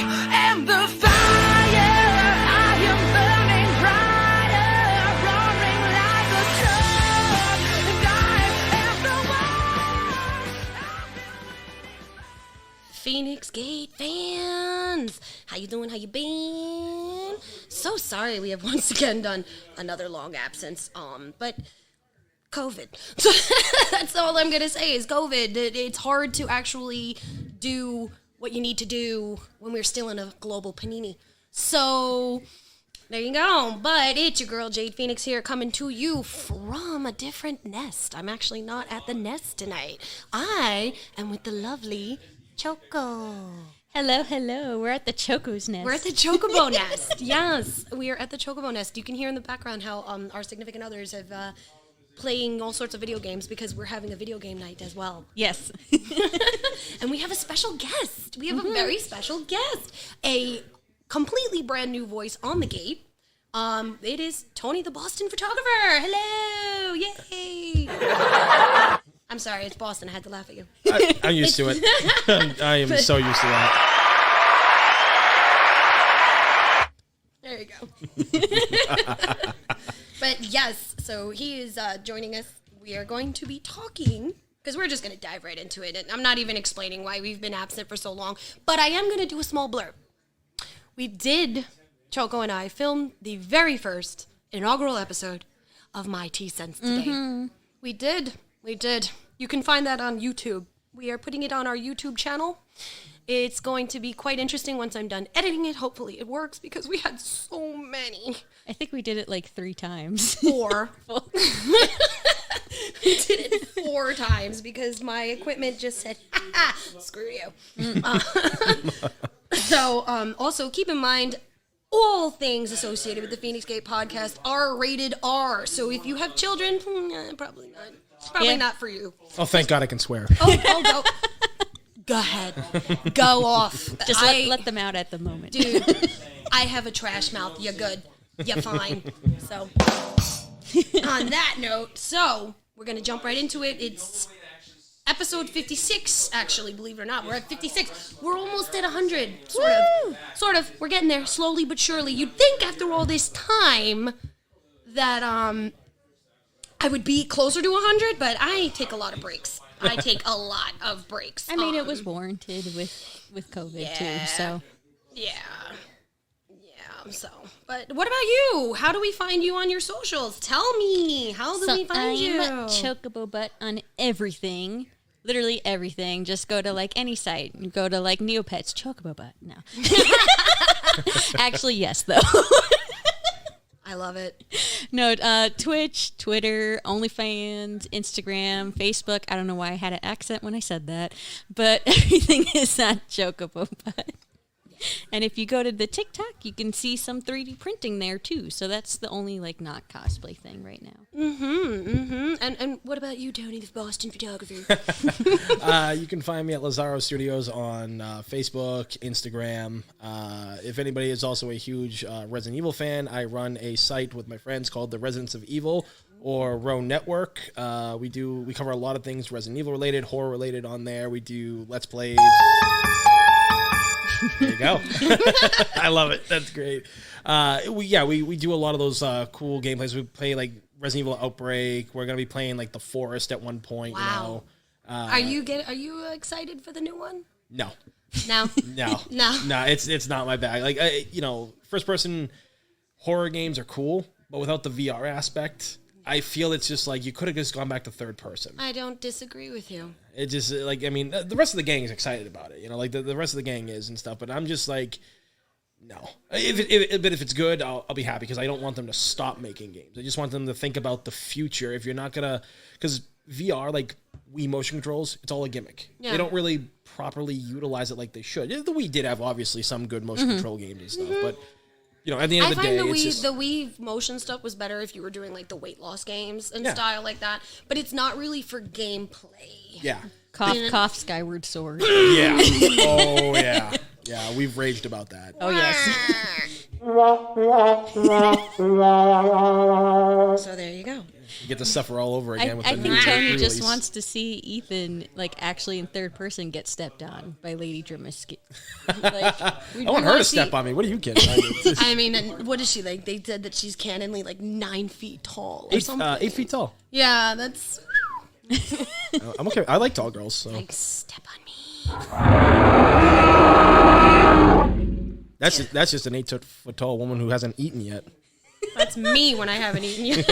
am the fire. I am burning brighter, roaring like a storm. And I am the one. Phoenix Gate fans, how you doing? How you been? So sorry we have once again done another long absence. But COVID. That's all I'm gonna say is COVID. It's hard to actually do what you need to do when we're still in a global panini. So there you go. But it's your girl Jade Feinics here, coming to you from a different nest. I'm actually not at the nest tonight. I am with the lovely Choco. Hello, hello. We're at the Choco's nest. We're at the Chocobo nest. Yes, we are at the Chocobo nest. You can hear in the background how our significant others have playing all sorts of video games because we're having a video game night as well. Yes. And we have a special guest. We have a very special guest. A completely brand new voice on the gate. It is Tony the Boston photographer. Hello. Yay. I'm sorry, it's Boston. I had to laugh at you. I'm used to it. I am so used to that. There you go. But yes, so he is joining us. We are going to be talking, because we're just going to dive right into it. And I'm not even explaining why we've been absent for so long, but I am going to do a small blurb. We did, Choco and I, film the very first inaugural episode of My Tea Sense today. Mm-hmm. We did. You can find that on YouTube. We are putting it on our YouTube channel. It's going to be quite interesting once I'm done editing it. Hopefully it works because we had so many. I think we did it like 3 times. 4. We did it 4 times because my equipment just said, ha, screw you. So also keep in mind, all things associated with the Phoenix Gate podcast are rated R. So if you have children, probably not. It's probably not for you. Oh, thank God I can swear. Oh, go ahead. Go off. Just let them out at the moment. Dude, I have a trash mouth. You're good. You're fine. So, on that note, we're going to jump right into it. It's episode 56, actually, believe it or not. We're at 56. We're almost at 100, sort of. We're getting there, slowly but surely. You'd think after all this time that I would be closer to 100, but I take a lot of breaks. I take a lot of breaks. I mean, it was warranted with COVID, too, so. Yeah, so. But what about you? How do we find you on your socials? Tell me. How do we find you? I'm Chocobo Butt on everything. Literally everything. Just go to, like, any site. You go to, like, Neopets. Chocobo Butt. No. Actually, yes, though. I love it. No, Twitch, Twitter, OnlyFans, Instagram, Facebook. I don't know why I had an accent when I said that, but everything is at Chocobo Butt. And if you go to the TikTok, you can see some 3D printing there too. So that's the only like not cosplay thing right now. And what about you, Tony, the Boston photographer? You can find me at Lazaro Studios on Facebook, Instagram. If anybody is also a huge Resident Evil fan, I run a site with my friends called the Residents of Evil or Row Network. We cover a lot of things Resident Evil related, horror related on there. We do Let's Plays. There you go. I love it. That's great. We do a lot of those cool gameplays. We play like Resident Evil Outbreak. We're gonna be playing like The Forest at one point. Wow. You know. Are you excited for the new one? No. No. No. It's not my bag. Like first person horror games are cool, but without the VR aspect, I feel it's just like you could have just gone back to third person. I don't disagree with you. It just like, I mean, the rest of the gang is excited about it, you know, like the rest of the gang is and stuff, but I'm just like, no. But if it's good, I'll be happy because I don't want them to stop making games. I just want them to think about the future. If you're not gonna, because VR, like Wii motion controls, it's all a gimmick. Yeah. They don't really properly utilize it like they should. The Wii did have obviously some good motion control games and stuff, but you know, at the end of the day, the Wii motion stuff was better if you were doing like the weight loss games and style like that, but it's not really for gameplay. Yeah. Cough, Skyward Sword. Yeah. Oh, yeah. Yeah, we've raged about that. Oh, yes. So there you go. You get to suffer all over again. I with think the Tony release. just wants to see Ethan like actually in third person get stepped on by Lady Drimiski. Like, I want her to step on me. What are you kidding? I mean, and what is she like? They said that she's canonly like 9 feet tall or something. 8 feet tall. Yeah, that's I'm okay. I like tall girls. So like step on me. that's just an 8 foot tall woman who hasn't eaten yet. That's me when I haven't eaten yet.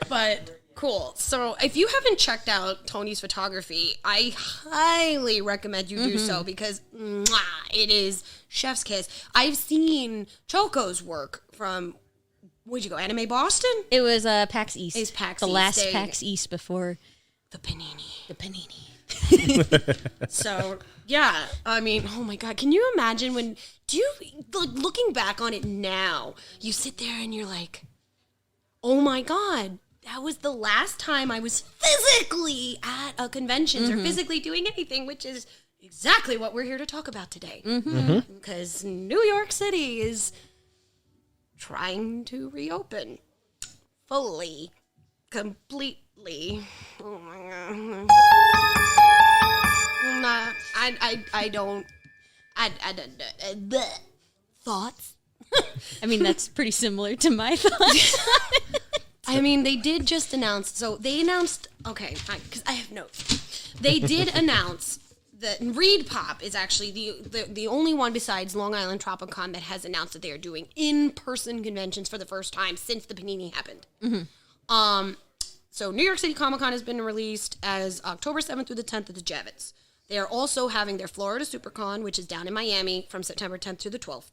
But cool. So if you haven't checked out Tony's photography, I highly recommend you do so because it is chef's kiss. I've seen Choco's work from, where'd you go, Anime Boston? It was PAX East. It's PAX the East. last There you PAX East before The panini. the panini. So, yeah, I mean, oh my God, can you imagine looking back on it now, you sit there and you're like, oh my God, that was the last time I was physically at a convention or physically doing anything, which is exactly what we're here to talk about today. Because New York City is trying to reopen fully, completely. Oh my God. I don't. Thoughts? I mean, that's pretty similar to my thoughts. I mean, they did just announce. So they announced. Okay, because I have notes. They did announce that Reed Pop is actually the only one besides Long Island Tropicon that has announced that they are doing in-person conventions for the first time since the Panini happened. So New York City Comic Con has been released as October 7th through the 10th at the Javits. They are also having their Florida SuperCon, which is down in Miami, from September 10th through the 12th.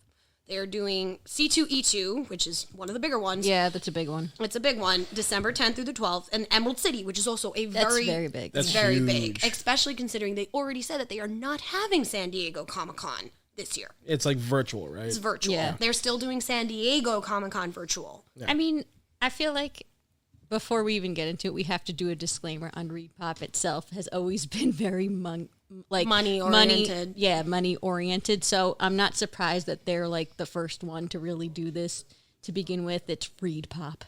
They are doing C2E2, which is one of the bigger ones. Yeah, that's a big one. It's a big one, December 10th through the 12th, and Emerald City, which is also That's very big. That's very huge. big, especially considering they already said that they are not having San Diego Comic-Con this year. It's like virtual, right? It's virtual. Yeah. They're still doing San Diego Comic-Con virtual. I mean, I feel like before we even get into it, we have to do a disclaimer on Reed Pop itself has always been very Money-oriented. money oriented. So I'm not surprised that they're like the first one to really do this to begin with. It's Reed Pop.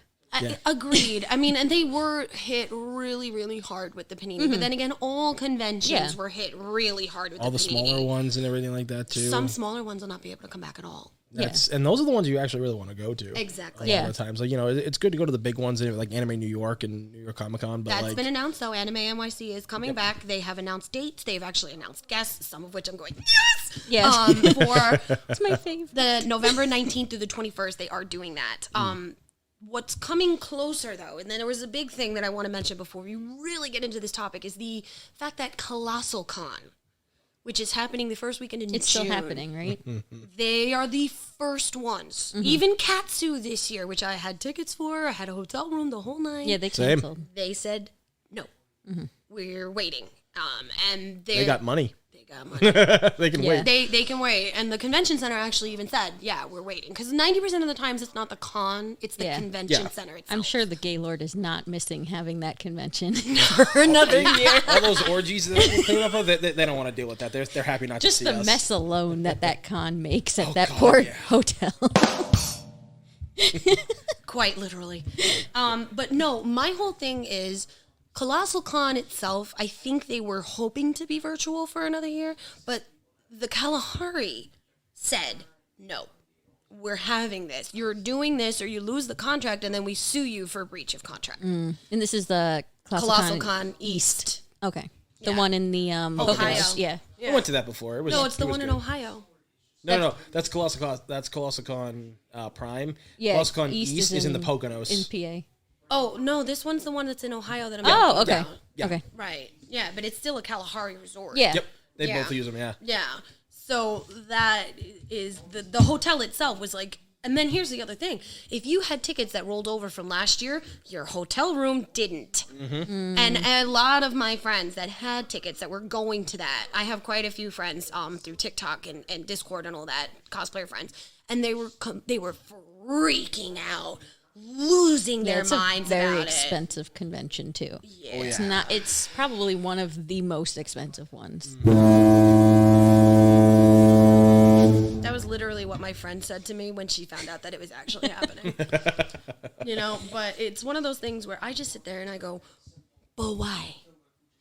Agreed. I mean, and they were hit really, really hard with the Panini. But then again, all conventions were hit really hard with All the the Panini. smaller ones and everything like that too. Some smaller ones will not be able to come back at all. And those are the ones you actually really want to go to. Exactly. A lot of times, like it's good to go to the big ones, like Anime New York and New York Comic Con. But That's been announced, though. Anime NYC is coming back. They have announced dates. They've actually announced guests, some of which I'm going, yes! Yeah. For It's my favorite. the November 19th through the 21st, they are doing that. What's coming closer, though, and then there was a big thing that I want to mention before we really get into this topic, is the fact that Colossal Con, which is happening the first weekend in June. It's still happening, right? They are the first ones. Even Katsu this year, which I had tickets for, I had a hotel room the whole night. Yeah, they Same. canceled. They said, no, we're waiting. And they got money. They got money. They can Yeah. wait. They can wait. And the convention center actually even said, yeah, we're waiting. Because 90% of the times it's not the con, it's the Yeah. convention Yeah. center itself. I'm sure the Gaylord is not missing having that convention for another year. All those orgies that they clean up, they don't want to deal with that. They're happy not Just to see the us. mess alone that con makes at that God, poor yeah. hotel. Quite literally. But no, my whole thing is Colossal Con itself, I think they were hoping to be virtual for another year, but the Kalahari said, no, we're having this. You're doing this or you lose the contract and then we sue you for breach of contract. And this is the Colossal Con East. Okay. The Yeah. one in the Ohio. Poconos. Yeah. I went to that before. It was, No, it's the it was one in good. Ohio. No. That's Colossal Con Prime. Yeah. Colossal Con East is in the Poconos. In PA. Oh, no, this one's the one that's in Ohio that I'm Oh, talking okay. about. Yeah. Okay. Right. Yeah, but it's still a Kalahari resort. Yeah. Yep. They Yeah. both use them, yeah. Yeah. So that is the hotel itself was like, and then here's the other thing. If you had tickets that rolled over from last year, your hotel room didn't. And a lot of my friends that had tickets that were going to that, I have quite a few friends through TikTok and Discord and all that, cosplayer friends, and they were freaking out, losing their It's a minds very about it. expensive convention too. Yeah. Oh, It's yeah. not. It's probably one of the most expensive ones. That was literally what my friend said to me when she found out that it was actually happening. You know, but it's one of those things where I just sit there and I go, but why?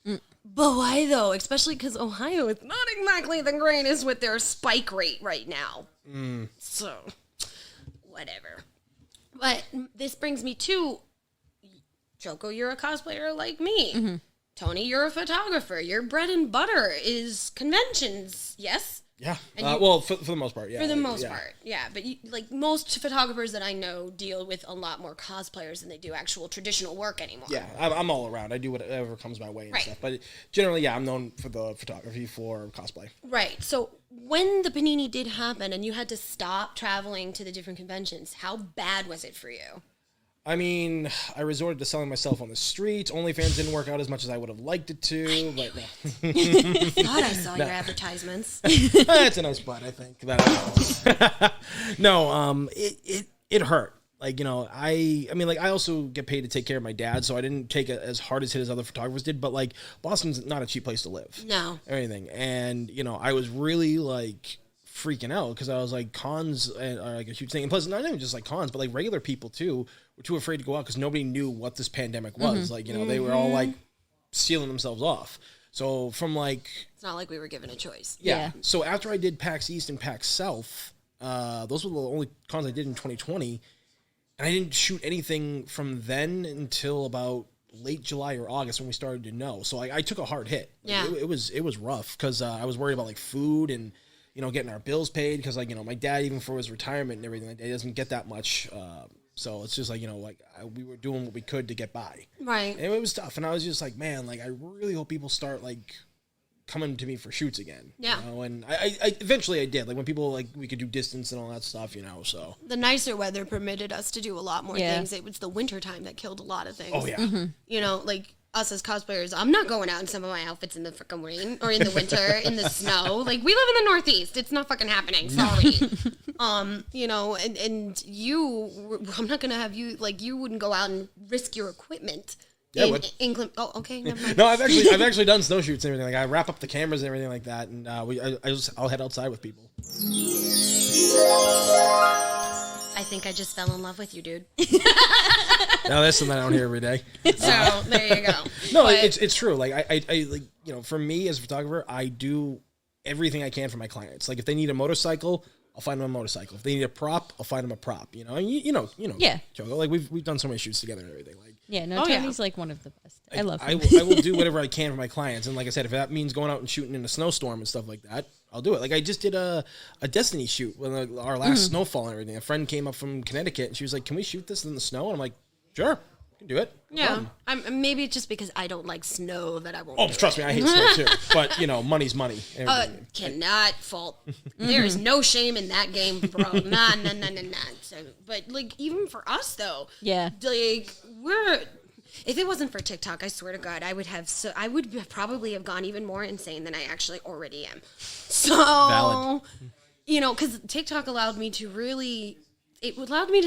But why though? Especially because Ohio is not exactly the greatest with their spike rate right now. So, whatever. But this brings me to Choco, you're a cosplayer like me. Tony, you're a photographer. Your bread and butter is conventions, yes? Yeah. And Well, for the most part, yeah. For the most part, yeah. But like most photographers that I know deal with a lot more cosplayers than they do actual traditional work anymore. Yeah, I'm all around. I do whatever comes my way and stuff. But generally, yeah, I'm known for the photography for cosplay. Right. So when the Panini did happen and you had to stop traveling to the different conventions, how bad was it for you? I mean, I resorted to selling myself on the street. OnlyFans didn't work out as much as I would have liked it to, but no. Thought I saw your advertisements. It's a nice butt, I think. No, it hurt. Like, you know, I mean, like, I also get paid to take care of my dad, so I didn't take it as hard as hit as other photographers did, but, like, Boston's not a cheap place to live. No. Or anything. And, you know, I was really, like, freaking out because I was like, cons are like a huge thing. And plus, not even just like cons, but like regular people too were too afraid to go out because nobody knew what this pandemic was. Like, you know, they were all like sealing themselves off. So from like... It's not like we were given a choice. Yeah. So after I did PAX East and PAX South, those were the only cons I did in 2020. And I didn't shoot anything from then until about late July or August when we started to know. So I took a hard hit. Yeah. It was rough because I was worried about like food and, you know, getting our bills paid because, like, you know, my dad, even for his retirement and everything, like, he doesn't get that much. So it's just like, you know, like we were doing what we could to get by. Right. And it was tough. And I was just like, man, like, I really hope people start, like, coming to me for shoots again. Yeah. You know? And I eventually I did. Like, when people, like, we could do distance and all that stuff, you know, so. The nicer weather permitted us to do a lot more things. It was the winter time that killed a lot of things. Oh, yeah. You know, like, us as cosplayers, I'm not going out in some of my outfits in the freaking rain or in the winter, in the snow. Like, we live in the Northeast. It's not fucking happening. Sorry. You know, and you, I'm not going to have you, like, you wouldn't go out and risk your equipment. Yeah, in England. Oh, okay. Never mind. No, I've actually done snow shoots and everything. Like, I wrap up the cameras and everything like that, and I'll head outside with people. I think I just fell in love with you, dude. Now that's something I don't hear every day. So there you go. No, But- it's true. Like I like, you know, for me as a photographer, I do everything I can for my clients. Like if they need a motorcycle, I'll find them a motorcycle. If they need a prop, I'll find them a prop. You know, and you know. Yeah. Choco, like we've done so many shoots together and everything. Like Yeah, no, Tony's like one of the best. I love him. I will do whatever I can for my clients. And like I said, if that means going out and shooting in a snowstorm and stuff like that, I'll do it. Like I just did a Destiny shoot with our last snowfall and everything. A friend came up from Connecticut and she was like, "Can we shoot this in the snow?" And I'm like, "Sure, I can do it." No Yeah, problem. maybe it's just because I don't like snow that I won't. Oh, do trust it. me, I hate snow too. But you know, money's money. Everything. Cannot fault. There is no shame in that game, bro. Nah. So, but like even for us though, Yeah. like if it wasn't for TikTok, I swear to God, I would probably have gone even more insane than I actually already am. So, Valid. You know, because TikTok allowed me to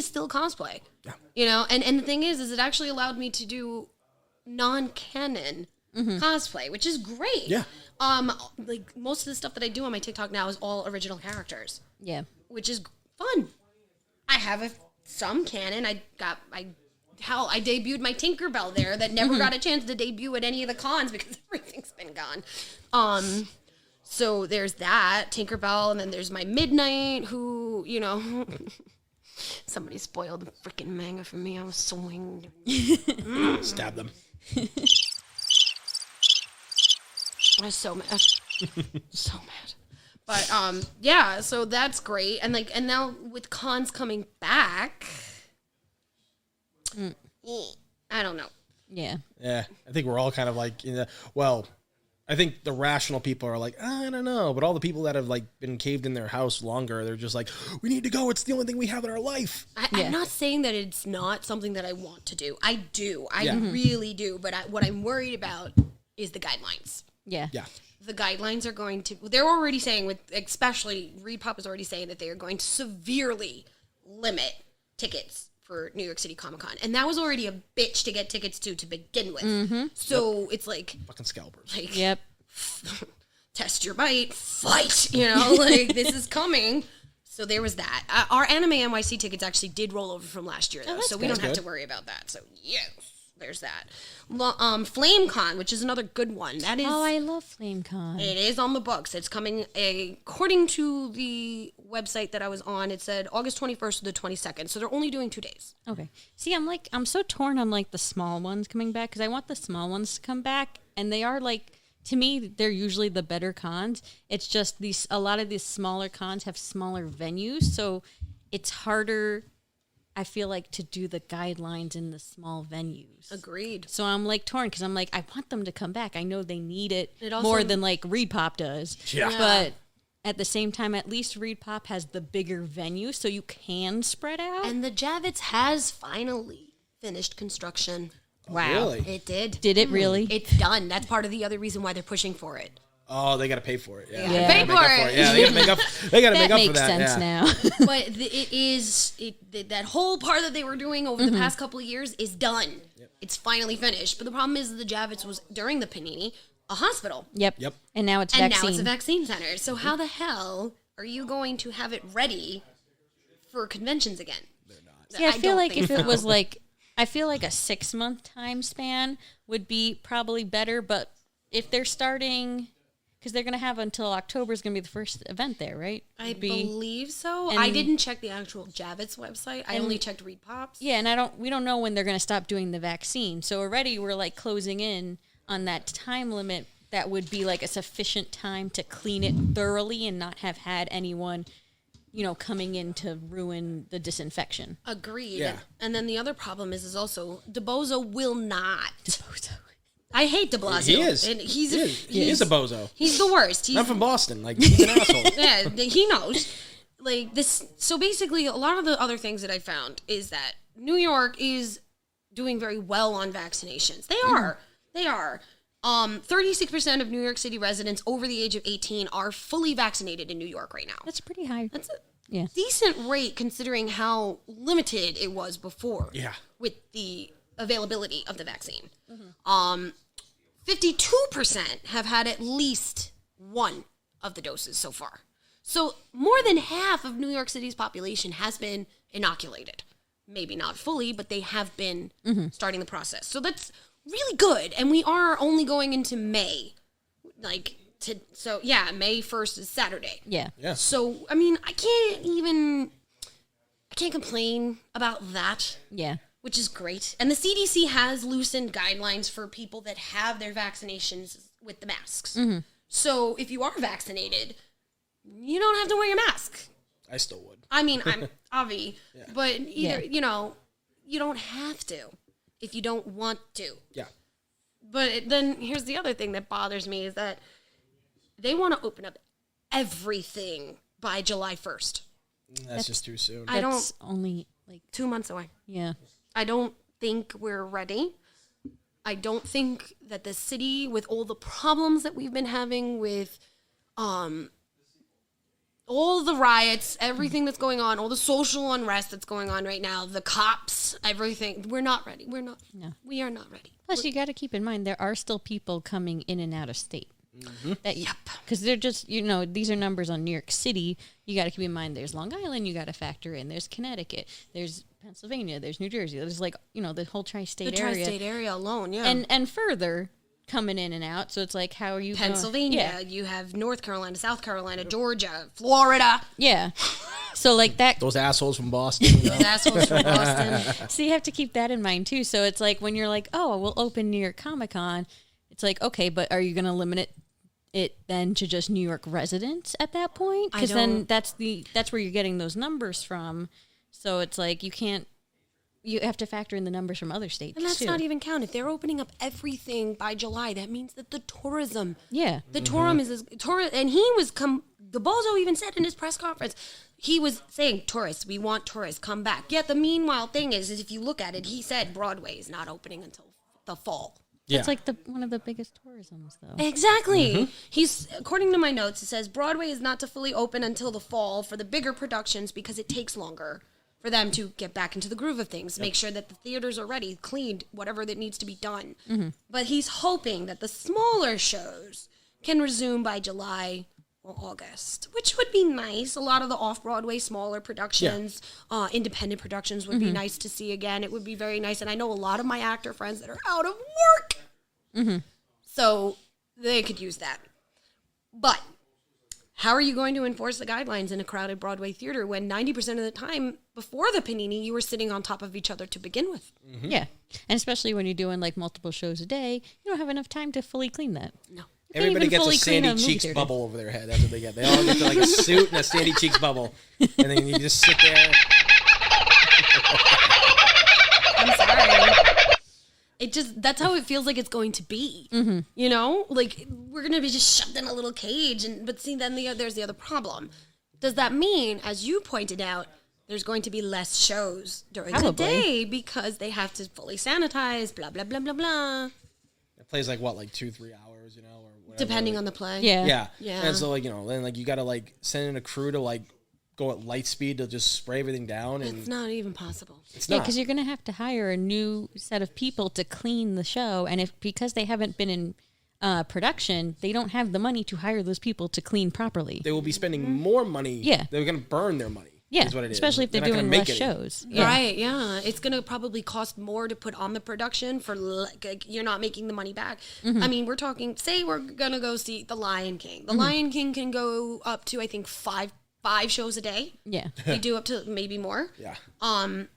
still cosplay. Yeah. You know, and the thing is it actually allowed me to do non-canon cosplay, which is great. Yeah. Like most of the stuff that I do on my TikTok now is all original characters, Yeah. which is fun. I have some canon. I debuted my Tinkerbell there that never got a chance to debut at any of the cons because everything's been gone. So there's that Tinkerbell, and then there's my Midnight, who, you know, somebody spoiled the freaking manga for me. I was so angry. Stab them. I was so mad. So mad. But yeah, so that's great. And like, and now with cons coming back, I don't know. Yeah. Yeah, I think we're all kind of like, well, I think the rational people are like, I don't know, but all the people that have like been caved in their house longer, they're just like, we need to go. It's the only thing we have in our life. I'm not saying that it's not something that I want to do. I do. I really do. But what I'm worried about is the guidelines. Yeah. Yeah. The guidelines are going to, they're already saying especially ReedPop is already saying that they are going to severely limit tickets for New York City Comic Con. And that was already a bitch to get tickets to begin with. So it's like, Fucking scalpers. like, Yep. test your bite, fight, you know, like this is coming. So there was that. Our Anime NYC tickets actually did roll over from last year, though, so we don't have to worry about that. So, yes, there's that. FlameCon, which is another good one. That is. Oh, I love FlameCon. It is on the books. It's coming, according to the website that I was on, it said August 21st to the 22nd. So they're only doing 2 days. Okay. See, I'm so torn on like the small ones coming back because I want the small ones to come back, and they are like, to me, they're usually the better cons. It's just a lot of these smaller cons have smaller venues, so it's harder, I feel like, to do the guidelines in the small venues. Agreed. So I'm like torn because I'm like, I want them to come back. I know they need it, also, more than like Reed Pop does. Yeah. But at the same time, at least Reed Pop has the bigger venue, so you can spread out. And the Javits has finally finished construction. Wow. Really? It did. Did it really? It's done. That's part of the other resion why they're pushing for it. Oh, they got to pay for it. Yeah, Yeah. Pay They gotta for make up it. Yeah, they got to make up. They got to That make up for makes that. sense Yeah. now. But it is that whole part that they were doing over the past couple of years is done. Yep. It's finally finished. But the problem is the Javits was, during the Panini, a hospital. Yep. Yep. And now it's And vaccine. now it's a vaccine center. So how the hell are you going to have it ready for conventions again? They're not. See, I feel don't like think if it so. was like, I feel like a 6-month time span would be probably better. But if they're starting, because they're going to have until October is going to be the first event there, right? I Be- believe so. and- I didn't check the actual Javits website. I only checked Reed Pop's. Yeah, and we don't know when they're going to stop doing the vaccine. So already we're like closing in on that time limit. That would be like a sufficient time to clean it thoroughly and not have had anyone, coming in to ruin the disinfection. Agreed. Yeah. And then the other problem is also DeBozo will not. I hate De Blasio. He is. And He is a bozo. He's the worst. He's, I'm from Boston. Like, he's an asshole. yeah, he knows. Like this. So basically, a lot of the other things that I found is that New York is doing very well on vaccinations. They are. They are. 36% of New York City residents over the age of 18 are fully vaccinated in New York right now. That's pretty high. That's a Yeah. decent rate considering how limited it was before. Yeah. With the availability of the vaccine. 52% have had at least one of the doses so far. So more than half of New York City's population has been inoculated. Maybe not fully, but they have been starting the process. So that's really good. And we are only going into May. May 1st is Saturday. Yeah. Yeah. So, I mean, I can't complain about that, Yeah. which is great. And the CDC has loosened guidelines for people that have their vaccinations with the masks. So if you are vaccinated, you don't have to wear your mask. I still would. I mean, I'm Avi, but either, you don't have to if you don't want to. Yeah. But then here's the other thing that bothers me is that they want to open up everything by July 1st. That's just too soon. That's only like, 2 months away. yeah. I don't think we're ready. I don't think that the city, with all the problems that we've been having with all the riots, everything that's going on, all the social unrest that's going on right now, the cops, everything, we're not ready. We are not ready. Plus, you got to keep in mind, there are still people coming in and out of state. Yep. Because they're just, these are numbers on New York City. You got to keep in mind there's Long Island you got to factor in. There's Connecticut. There's Pennsylvania. There's New Jersey. There's the whole tri-state The area. tri-state area alone, yeah. And further coming in and out. So it's like, how are you Pennsylvania, you have North Carolina, South Carolina, Georgia, Florida. Yeah. So like that. Those assholes from Boston. Those assholes from Boston. So you have to keep that in mind too. So it's like when you're like, oh, we'll open New York Comic Con. It's like, okay, but are you going to limit it then to just New York residents at that point? Because then that's where you're getting those numbers from. So it's like you have to factor in the numbers from other states. And let's too. not even count. If they're opening up everything by July, that means that the tourism. Yeah. The tourism is and he was Gabozo even said in his press conference, he was saying, tourists, we want tourists, come back. Yet the meanwhile thing is if you look at it, he said Broadway is not opening until the fall. Yeah. It's like one of the biggest tourisms, though. Exactly. He's according to my notes, it says Broadway is not to fully open until the fall for the bigger productions because it takes longer for them to get back into the groove of things, make sure that the theaters are ready, cleaned, whatever that needs to be done. But he's hoping that the smaller shows can resume by July or August, which would be nice. A lot of the off-Broadway smaller productions, independent productions would be nice to see again. It would be very nice. And I know a lot of my actor friends that are out of work. So they could use that. But how are you going to enforce the guidelines in a crowded Broadway theater when 90% of the time before the panini, you were sitting on top of each other to begin with? Yeah. And especially when you're doing like multiple shows a day, you don't have enough time to fully clean that. No. You can't Everybody even gets a fully clean Sandy movie Cheeks theater. bubble over their head. That's what they get. They all get like a suit and a Sandy Cheeks bubble. And then you just sit there. I'm sorry. That's how it feels like it's going to be. You know? Like, we're going to be just shoved in a little cage. But see, then there's the other problem. Does that mean, as you pointed out, there's going to be less shows during the day because they have to fully sanitize, blah, blah, blah, blah, blah. It plays like 2-3 hours, or whatever. Depending on the play. Yeah. Yeah. And so then you got to send in a crew to go at light speed to just spray everything down, and It's not even possible. it's Yeah, not. because you're going to have to hire a new set of people to clean the show. And because they haven't been in production, they don't have the money to hire those people to clean properly. They will be spending more money. Yeah. They're going to burn their money. Yeah, is what it is. especially if they're not gonna doing make less any. shows. Yeah. Right, yeah. It's going to probably cost more to put on the production for, you're not making the money back. I mean, we're talking, say we're going to go see The Lion King. The Lion King can go up to, I think, five shows a day. Yeah. They do up to maybe more. Yeah. And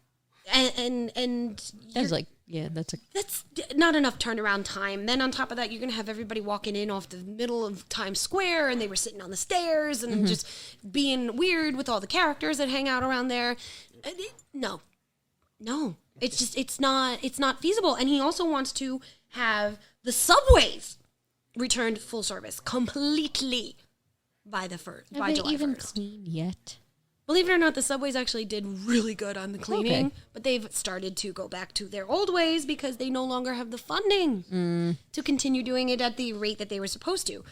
That's like, yeah, that's a. that's not enough turnaround time. Then on top of that, you're going to have everybody walking in off the middle of Times Square, and they were sitting on the stairs and just being weird with all the characters that hang out around there. No. It's not feasible. And he also wants to have the subways returned full service completely by Have they July even 1st. cleaned yet? Believe it or not, the subways actually did really good on the cleaning, Okay. but they've started to go back to their old ways because they no longer have the funding to continue doing it at the rate that they were supposed to.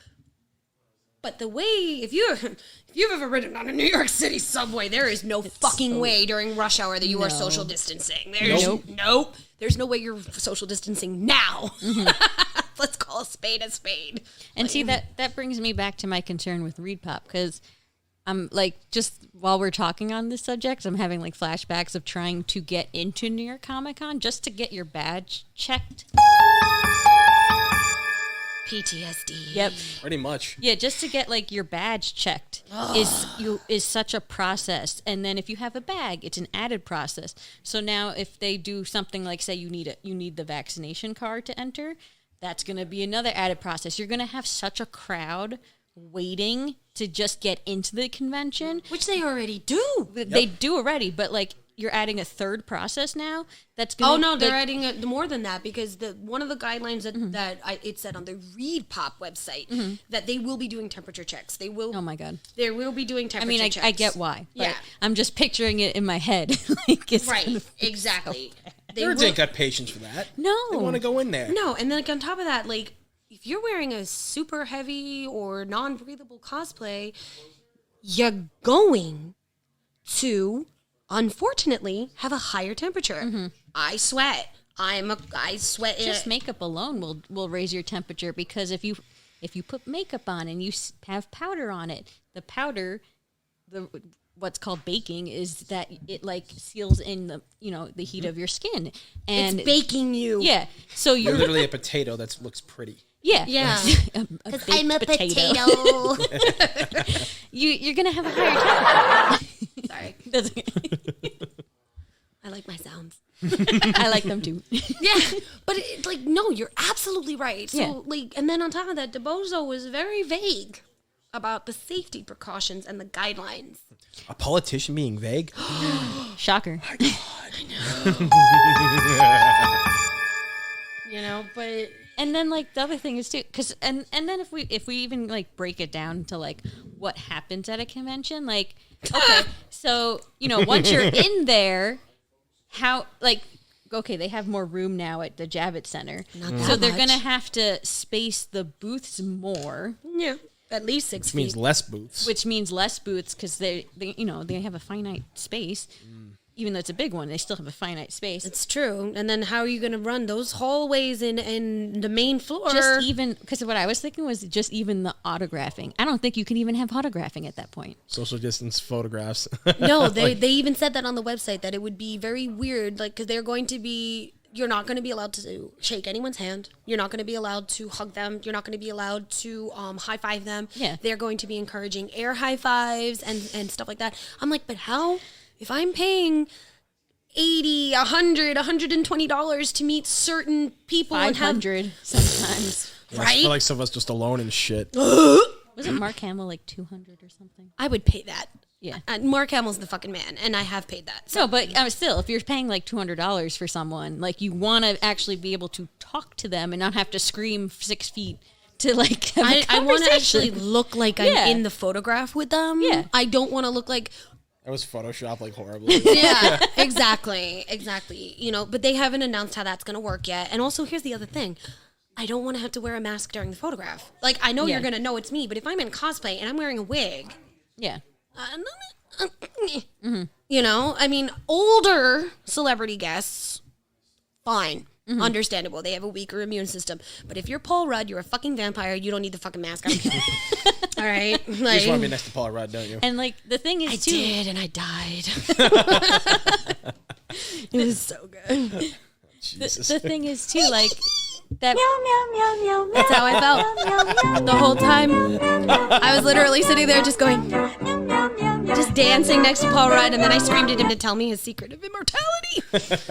But the way, if you've ever ridden on a New York City subway, there is no fucking way during rush hour that you are social distancing. There's nope. There's no way you're social distancing now. Let's call a spade a spade. And see, that brings me back to my concern with Reed Pop, because I'm just while we're talking on this subject, I'm having flashbacks of trying to get into New York Comic Con just to get your badge checked. PTSD. Yep. Pretty much. Yeah, just to get your badge checked is such a process. And then if you have a bag, it's an added process. So now if they do something like, say you need the vaccination card to enter, that's going to be another added process. You're going to have such a crowd waiting to just get into the convention, Which they already do. They do already, but you're adding a third process now. That's gonna, Oh no, they're adding more than that because one of the guidelines that it said on the Reed Pop website that they will be doing temperature checks. They will. Oh my god! They will be doing temperature checks. I get why. But Yeah. I'm just picturing it in my head. It's Right. gonna be Exactly. They Nerds will- ain't got patience for that. No. They want to go in there. No, and then on top of that, if you're wearing a super heavy or non-breathable cosplay, you're going to, unfortunately, have a higher temperature. I sweat. I sweat. Just makeup alone will raise your temperature, because if you put makeup on and you have powder on it, the powder, what's called baking, is that it seals in the heat of your skin, and it's baking you. Yeah, so You're you're literally a potato that looks pretty. yeah Yeah. Because I'm a potato. You're gonna have a higher Sorry. temperature. I like my sounds. I like them too. Yeah, but no, you're absolutely right. So Yeah. and then on top of that, DeBozo was very vague about the safety precautions and the guidelines. A politician being vague? Shocker. But And then the other thing is too, because and then if we even break it down to what happens at a convention, okay, so once you're in there, how okay, they have more room now at the Javits Center, so they're gonna have to space the booths more, yeah, at least 6 Which feet. means less booths. which means less booths because they have a finite space. even though it's a big one, they still have a finite space. It's true. And then how are you going to run those hallways in the main floor? Just even, because what I was thinking was just even the autographing. I don't think you can even have autographing at that point. Social distance photographs. No, they even said that on the website, that it would be very weird, like, because they're going to be... You're not going to be allowed to shake anyone's hand. You're not going to be allowed to hug them. You're not going to be allowed to high-five them. Yeah. They're going to be encouraging air high-fives and stuff like that. I'm like, but how? If I'm paying $80, $100, $120 to meet certain people and have... 500 sometimes. I Right? feel like some of us just alone and shit. Wasn't Mark Hamill like 200 or something? I would pay that. Yeah. Mark Hamill's the fucking man, and I have paid that. So. No, but still, if you're paying like $200 for someone, like you want to actually be able to talk to them and not have to scream 6 feet to like have a I want to conversation. actually look like I'm Yeah. in the photograph with them. Yeah. I don't want to look like... I was photoshopped like horribly. Yeah, exactly. You know, but they haven't announced how that's going to work yet. And also, here's the other thing. I don't want to have to wear a mask during the photograph. Like, I know Yeah. you're going to know it's me, but if I'm in cosplay and I'm wearing a wig... Yeah. You know, I mean, older celebrity guests, fine. Understandable. They have a weaker immune system. But if you're Paul Rudd, you're a fucking vampire, you don't need the fucking mask. I don't care. All right? You Like, just want to be next to Paul Rudd, don't you? And like the thing is I too, did, and I died. It was so good. Jesus. the thing is too, like that. That's how I felt the whole time. I was literally sitting there just going, just dancing next to Paul Rudd, and then I screamed at him to tell me his secret of immortality.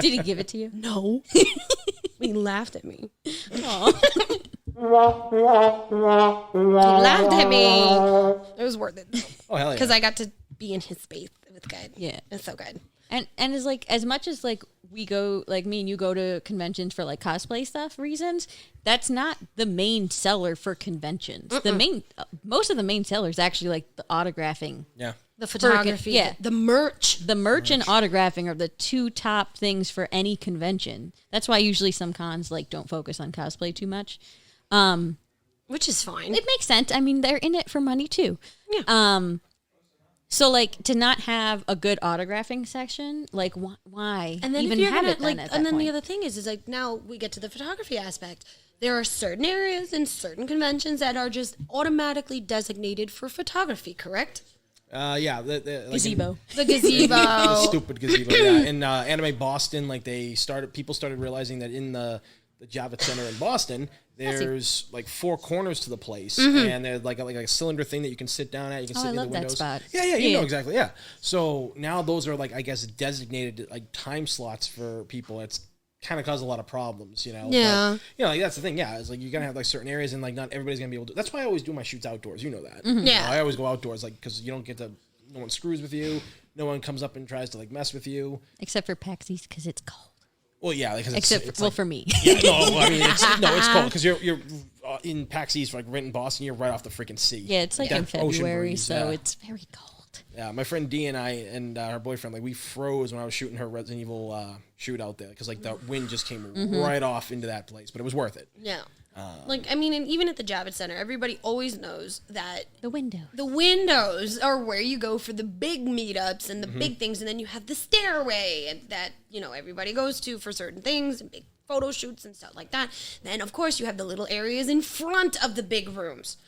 Did he give it to you? No. He laughed at me. Aw. He laughed at me. It was worth it. Oh, hell yeah. Because I got to be in his space. It was good. Yeah. It's so good. And it's like, as much as like we go, like me and you go to conventions for like cosplay stuff reasons, that's not the main seller for conventions. The main, most of the main sellers actually like the autographing. Yeah. The photography. yeah. The merch. The merch and autographing are the two top things for any convention. That's why usually some cons like don't focus on cosplay too much. Which is fine. It makes sense. I mean, they're in it for money too. Yeah. So like to not have a good autographing section, like why And then even if you're have gonna, it then like, at and that then point? the other thing is like now we get to the photography aspect. There are certain areas in certain conventions that are just automatically designated for photography, correct? Yeah. Like Gazebo. The gazebo. Stupid gazebo. Yeah. In Anime Boston, like people started realizing that in the Javits Center in Boston, there's like 4 corners to the place, and there's like a cylinder thing that you can sit down at. You can sit I in love the that windows. spot. Yeah, you Yeah. know exactly. Yeah. So now those are like, I guess, designated like time slots for people. It's kind of caused a lot of problems, you know. Yeah. But, you know, like that's the thing. Yeah, it's like you're gonna have like certain areas, and like not everybody's gonna be able to. That's why I always do my shoots outdoors. You know that. Yeah. You know, I always go outdoors, like because you don't get to. No one screws with you. No one comes up and tries to like mess with you. Except for PAX East because it's cold. Well, yeah, because Except it's well like, for me. yeah, no, I mean it's cold because you're in PAX East, like right in Boston. You're right off the freaking sea. Yeah, it's like That in ocean February, breeze, so yeah. it's very cold. Yeah, my friend Dee and I and her boyfriend, like we froze when I was shooting her Resident Evil shoot out there because like the wind just came right off into that place, but it was worth it. Yeah. Like, I mean, and even at the Javits Center, everybody always knows that The window. the windows are where you go for the big meetups and the big things, and then you have the stairway and that, you know, everybody goes to for certain things and big photo shoots and stuff like that. Then, of course, you have the little areas in front of the big rooms.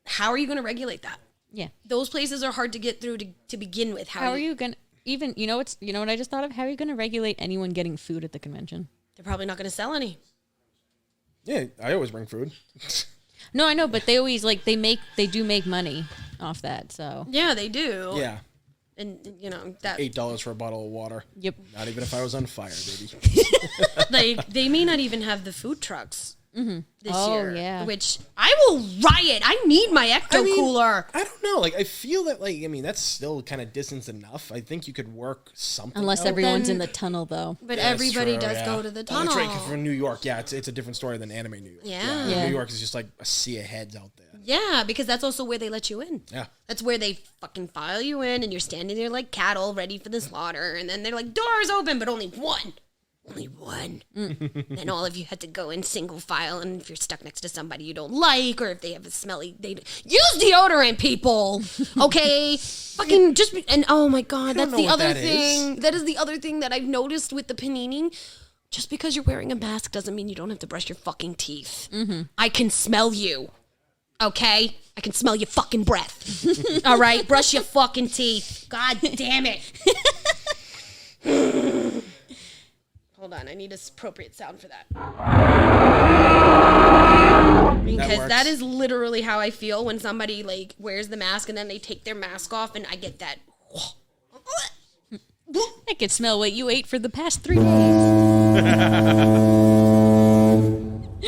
How are you going to regulate that? Yeah. Those places are hard to get through to begin with. How are you gonna even? You know what I just thought of? How are you gonna regulate anyone getting food at the convention? They're probably not going to sell any. Yeah, I always bring food. No, I know, but they always like they do make money off that. So Yeah, they do. Yeah, And, you know, that $8 for a bottle of water. yep. Not even if I was on fire, baby. like they may not even have the food trucks this Oh, year. yeah. Which I will riot. I need my ecto cooler. I don't know. Like I feel that that's still kind of distance enough. I think you could work something. Unless out. everyone's then- in the tunnel though. But Yeah, that's everybody true, does yeah. go to the Oh, tunnel. that's right. 'Cause from New York, yeah, it's a different story than anime New York. Yeah. Yeah. New York is just like a sea of heads out there. Yeah, because that's also where they let you in. Yeah. That's where they fucking file you in, and you're standing there like cattle ready for the slaughter. And then they're like, doors open, but only one. only one. Then all of you had to go in single file, and if you're stuck next to somebody you don't like, or if they have a smelly, they use deodorant, people. Okay, fucking just and oh my god, that's the other thing. That is the other thing that I've noticed with the panini. Just because you're wearing a mask doesn't mean you don't have to brush your fucking teeth. I can smell you. Okay, I can smell your fucking breath. All right, brush your fucking teeth. God damn it. Hold on, I need an appropriate sound for that. Because that is literally how I feel when somebody like wears the mask and then they take their mask off and I get that. I could smell what you ate for the past 3 days.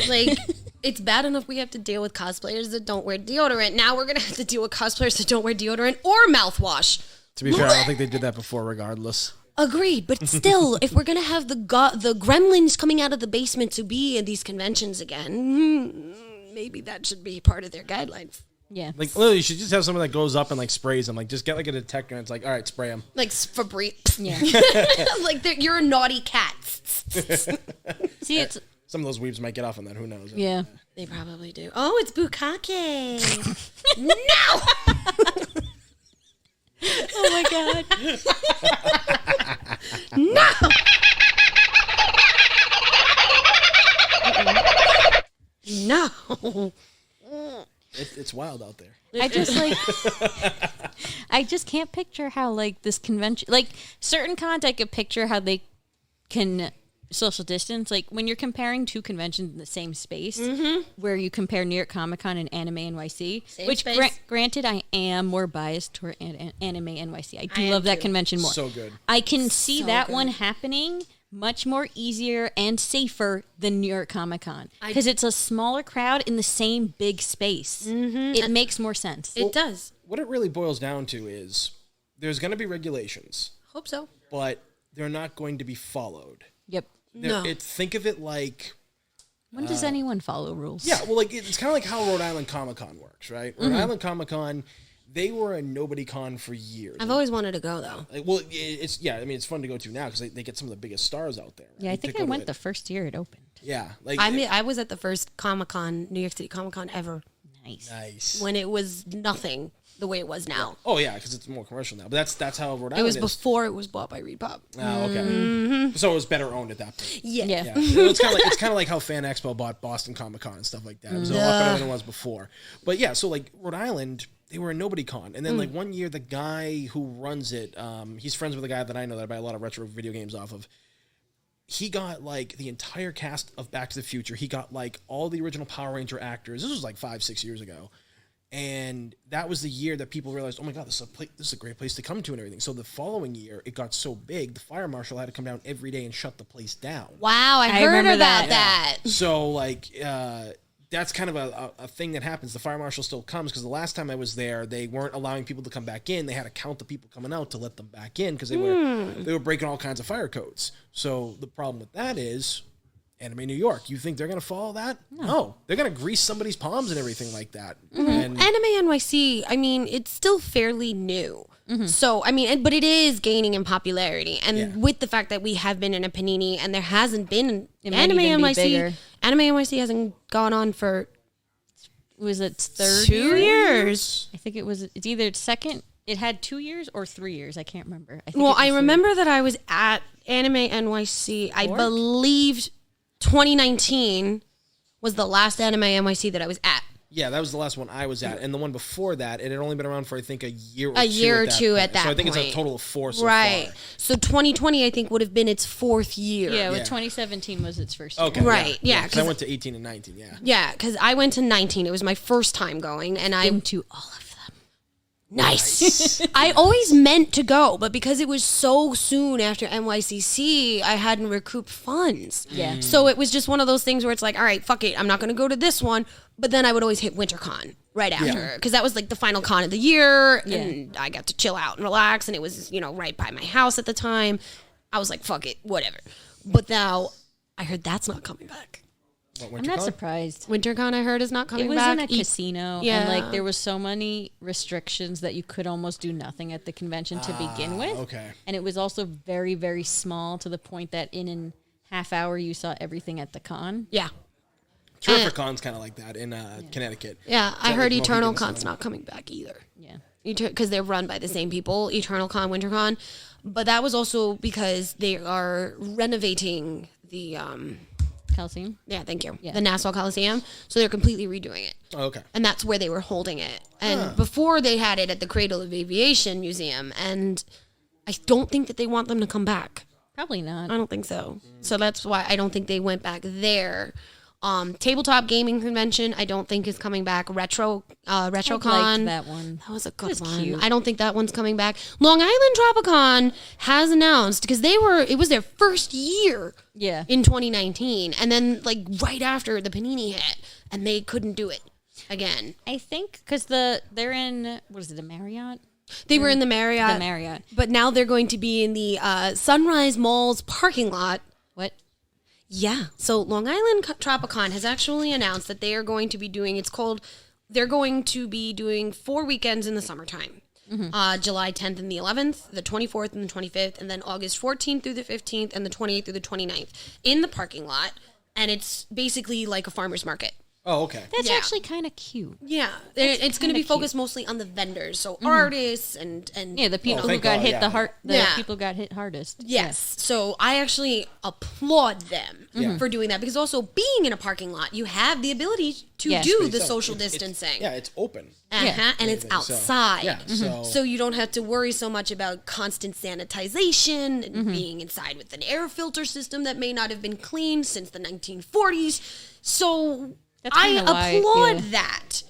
Like, it's bad enough we have to deal with cosplayers that don't wear deodorant. Now we're going to have to deal with cosplayers that don't wear deodorant or mouthwash. To be fair, I don't think they did that before regardless. Agreed, but still, if we're gonna have the gremlins coming out of the basement to be in these conventions again, maybe that should be part of their guidelines. Yeah. Like, literally, you should just have someone that goes up and, like, sprays them. Like, just get, like, a detector and it's like, all right, spray them. Like Febreze. Yeah. Like, you're a naughty cat. See, it's... Some of those weebs might get off on that. Who knows? Yeah. They probably do. Oh, it's Bukake. No! Oh, my God. No! No! It's wild out there. I just I just can't picture how like this convention, like certain cons, I could picture how they can social distance. Like when you're comparing two conventions in the same space, where you compare New York Comic Con and Anime NYC, Same which space. granted I am more biased toward Anime NYC. I do I love am that too. convention more. So good. I can see So that good. one happening much more easier and safer than New York Comic Con because it's a smaller crowd in the same big space. It makes more sense. It does. What it really boils down to is there's going to be regulations, Hope so. but they're not going to be followed. Yep. No. Think of it like... When does anyone follow rules? Yeah, well, like it's kind of like how Rhode Island Comic Con works, right? Rhode Island Comic Con, they were a nobody con for years. I've always wanted to go, though. Like, well, it's I mean, it's fun to go to now because they get some of the biggest stars out there. Right? Yeah, I think I went the first year it opened. Yeah, like I was at the first Comic-Con, New York City Comic-Con ever, Nice. nice. when it was nothing the way it was now. Oh yeah, because it's more commercial now. But that's how Rhode Island It was is. before it was bought by Reed Pop. Oh, okay. So it was better owned at that point. Yeah. Yeah. It's kind of like how Fan Expo bought Boston Comic Con and stuff like that. It was a lot better than it was before. But yeah, so like Rhode Island, they were a nobody con, and then like one year the guy who runs it, he's friends with a guy that I know that I buy a lot of retro video games off of. He got like the entire cast of Back to the Future. He got like all the original Power Ranger actors. This was like 5-6 years ago. And that was the year that people realized, oh my God, this is a great place to come to and everything. So the following year, it got so big, the fire marshal had to come down every day and shut the place down. Wow, I heard remember about that. that. So like that's kind of a thing that happens. The fire marshal still comes because the last time I was there, they weren't allowing people to come back in. They had to count the people coming out to let them back in because they were breaking all kinds of fire codes. So the problem with that is Anime New York. You think they're going to follow that? No. They're going to grease somebody's palms and everything like that. And Anime NYC, I mean, it's still fairly new. So, I mean, but it is gaining in popularity. And with the fact that we have been in a Panini and there hasn't been It might Anime even be NYC, bigger. Anime NYC hasn't gone on for Was it third 2 year? years. I think it's either second. It had 2 years or 3 years. I can't remember. I think Well, it was I three. remember that I was at Anime NYC. I believe 2019 was the last Anime NYC that I was at. yeah, that was the last one I was at. And the one before that, it had only been around for, I think, a year or two point. at that So I think it's a point. total of 4 so Right. far. So 2020, I think, would have been its 4th year. Yeah, Yeah. 2017 was its first year. Okay. Right, yeah, 'cause I 'cause- went to 18 and 19, yeah. Yeah, because I went to 19. It was my first time going, and I Into all of them. nice. I always meant to go, but because it was so soon after NYCC, I hadn't recouped funds. Yeah. So it was just one of those things where it's like, all right, fuck it, I'm not going to go to this one. But then I would always hit WinterCon right after, because that was like the final con of the year, and I got to chill out and relax, and it was, right by my house at the time. I was like, fuck it, whatever. But now I heard that's not coming back. I'm not surprised. WinterCon, I heard, is not coming It was back. in a casino, Yeah. and like there was so many restrictions that you could almost do nothing at the convention to begin with. Okay. And it was also very, very small to the point that in an half hour you saw everything at the con. Yeah. Terrificon's kind of like that in Connecticut. Yeah, I So, heard like, Eternal Mohegans Con's and- not coming back either. Yeah. Because they're run by the same people, Eternal Con, Winter Con. But that was also because they are renovating the, Coliseum. yeah, thank you, Yeah. the Nassau Coliseum. So they're completely redoing it. Oh, okay. And that's where they were holding it. And before they had it at the Cradle of Aviation Museum. And I don't think that they want them to come back. Probably not. I don't think so. So that's why I don't think they went back there. Tabletop gaming convention, I don't think is coming back. RetroCon. I liked that one. That was a good was one. cute. I don't think that one's coming back. Long Island Tropicon has announced because it was their first year Yeah. in 2019, and then like right after the Panini hit, and they couldn't do it again. I think because they're in, what is it, the Marriott? They were in the Marriott, The Marriott. but now they're going to be in the Sunrise Mall's parking lot. What? Yeah. So Long Island Tropicon has actually announced that they are going to be doing, they're going to be doing 4 weekends in the summertime. July 10th and the 11th, the 24th and the 25th, and then August 14th through the 15th and the 28th through the 29th in the parking lot. And it's basically like a farmer's market. Oh, okay. That's Yeah. actually kind of cute. Yeah. It's going to kinda be cute. focused mostly on the vendors. So artists and Yeah, the people who thank got God, hit yeah. the hard. The Yeah. people got hit hardest. Yes. So I actually applaud them for doing that because also being in a parking lot, you have the ability to Yes. do Pretty the so. social It's- distancing. Yeah, it's open. Yeah. And it's So, outside. yeah, So you don't have to worry so much about constant sanitization and being inside with an air filter system that may not have been cleaned since the 1940s. So That's I kinda why, applaud yeah. that.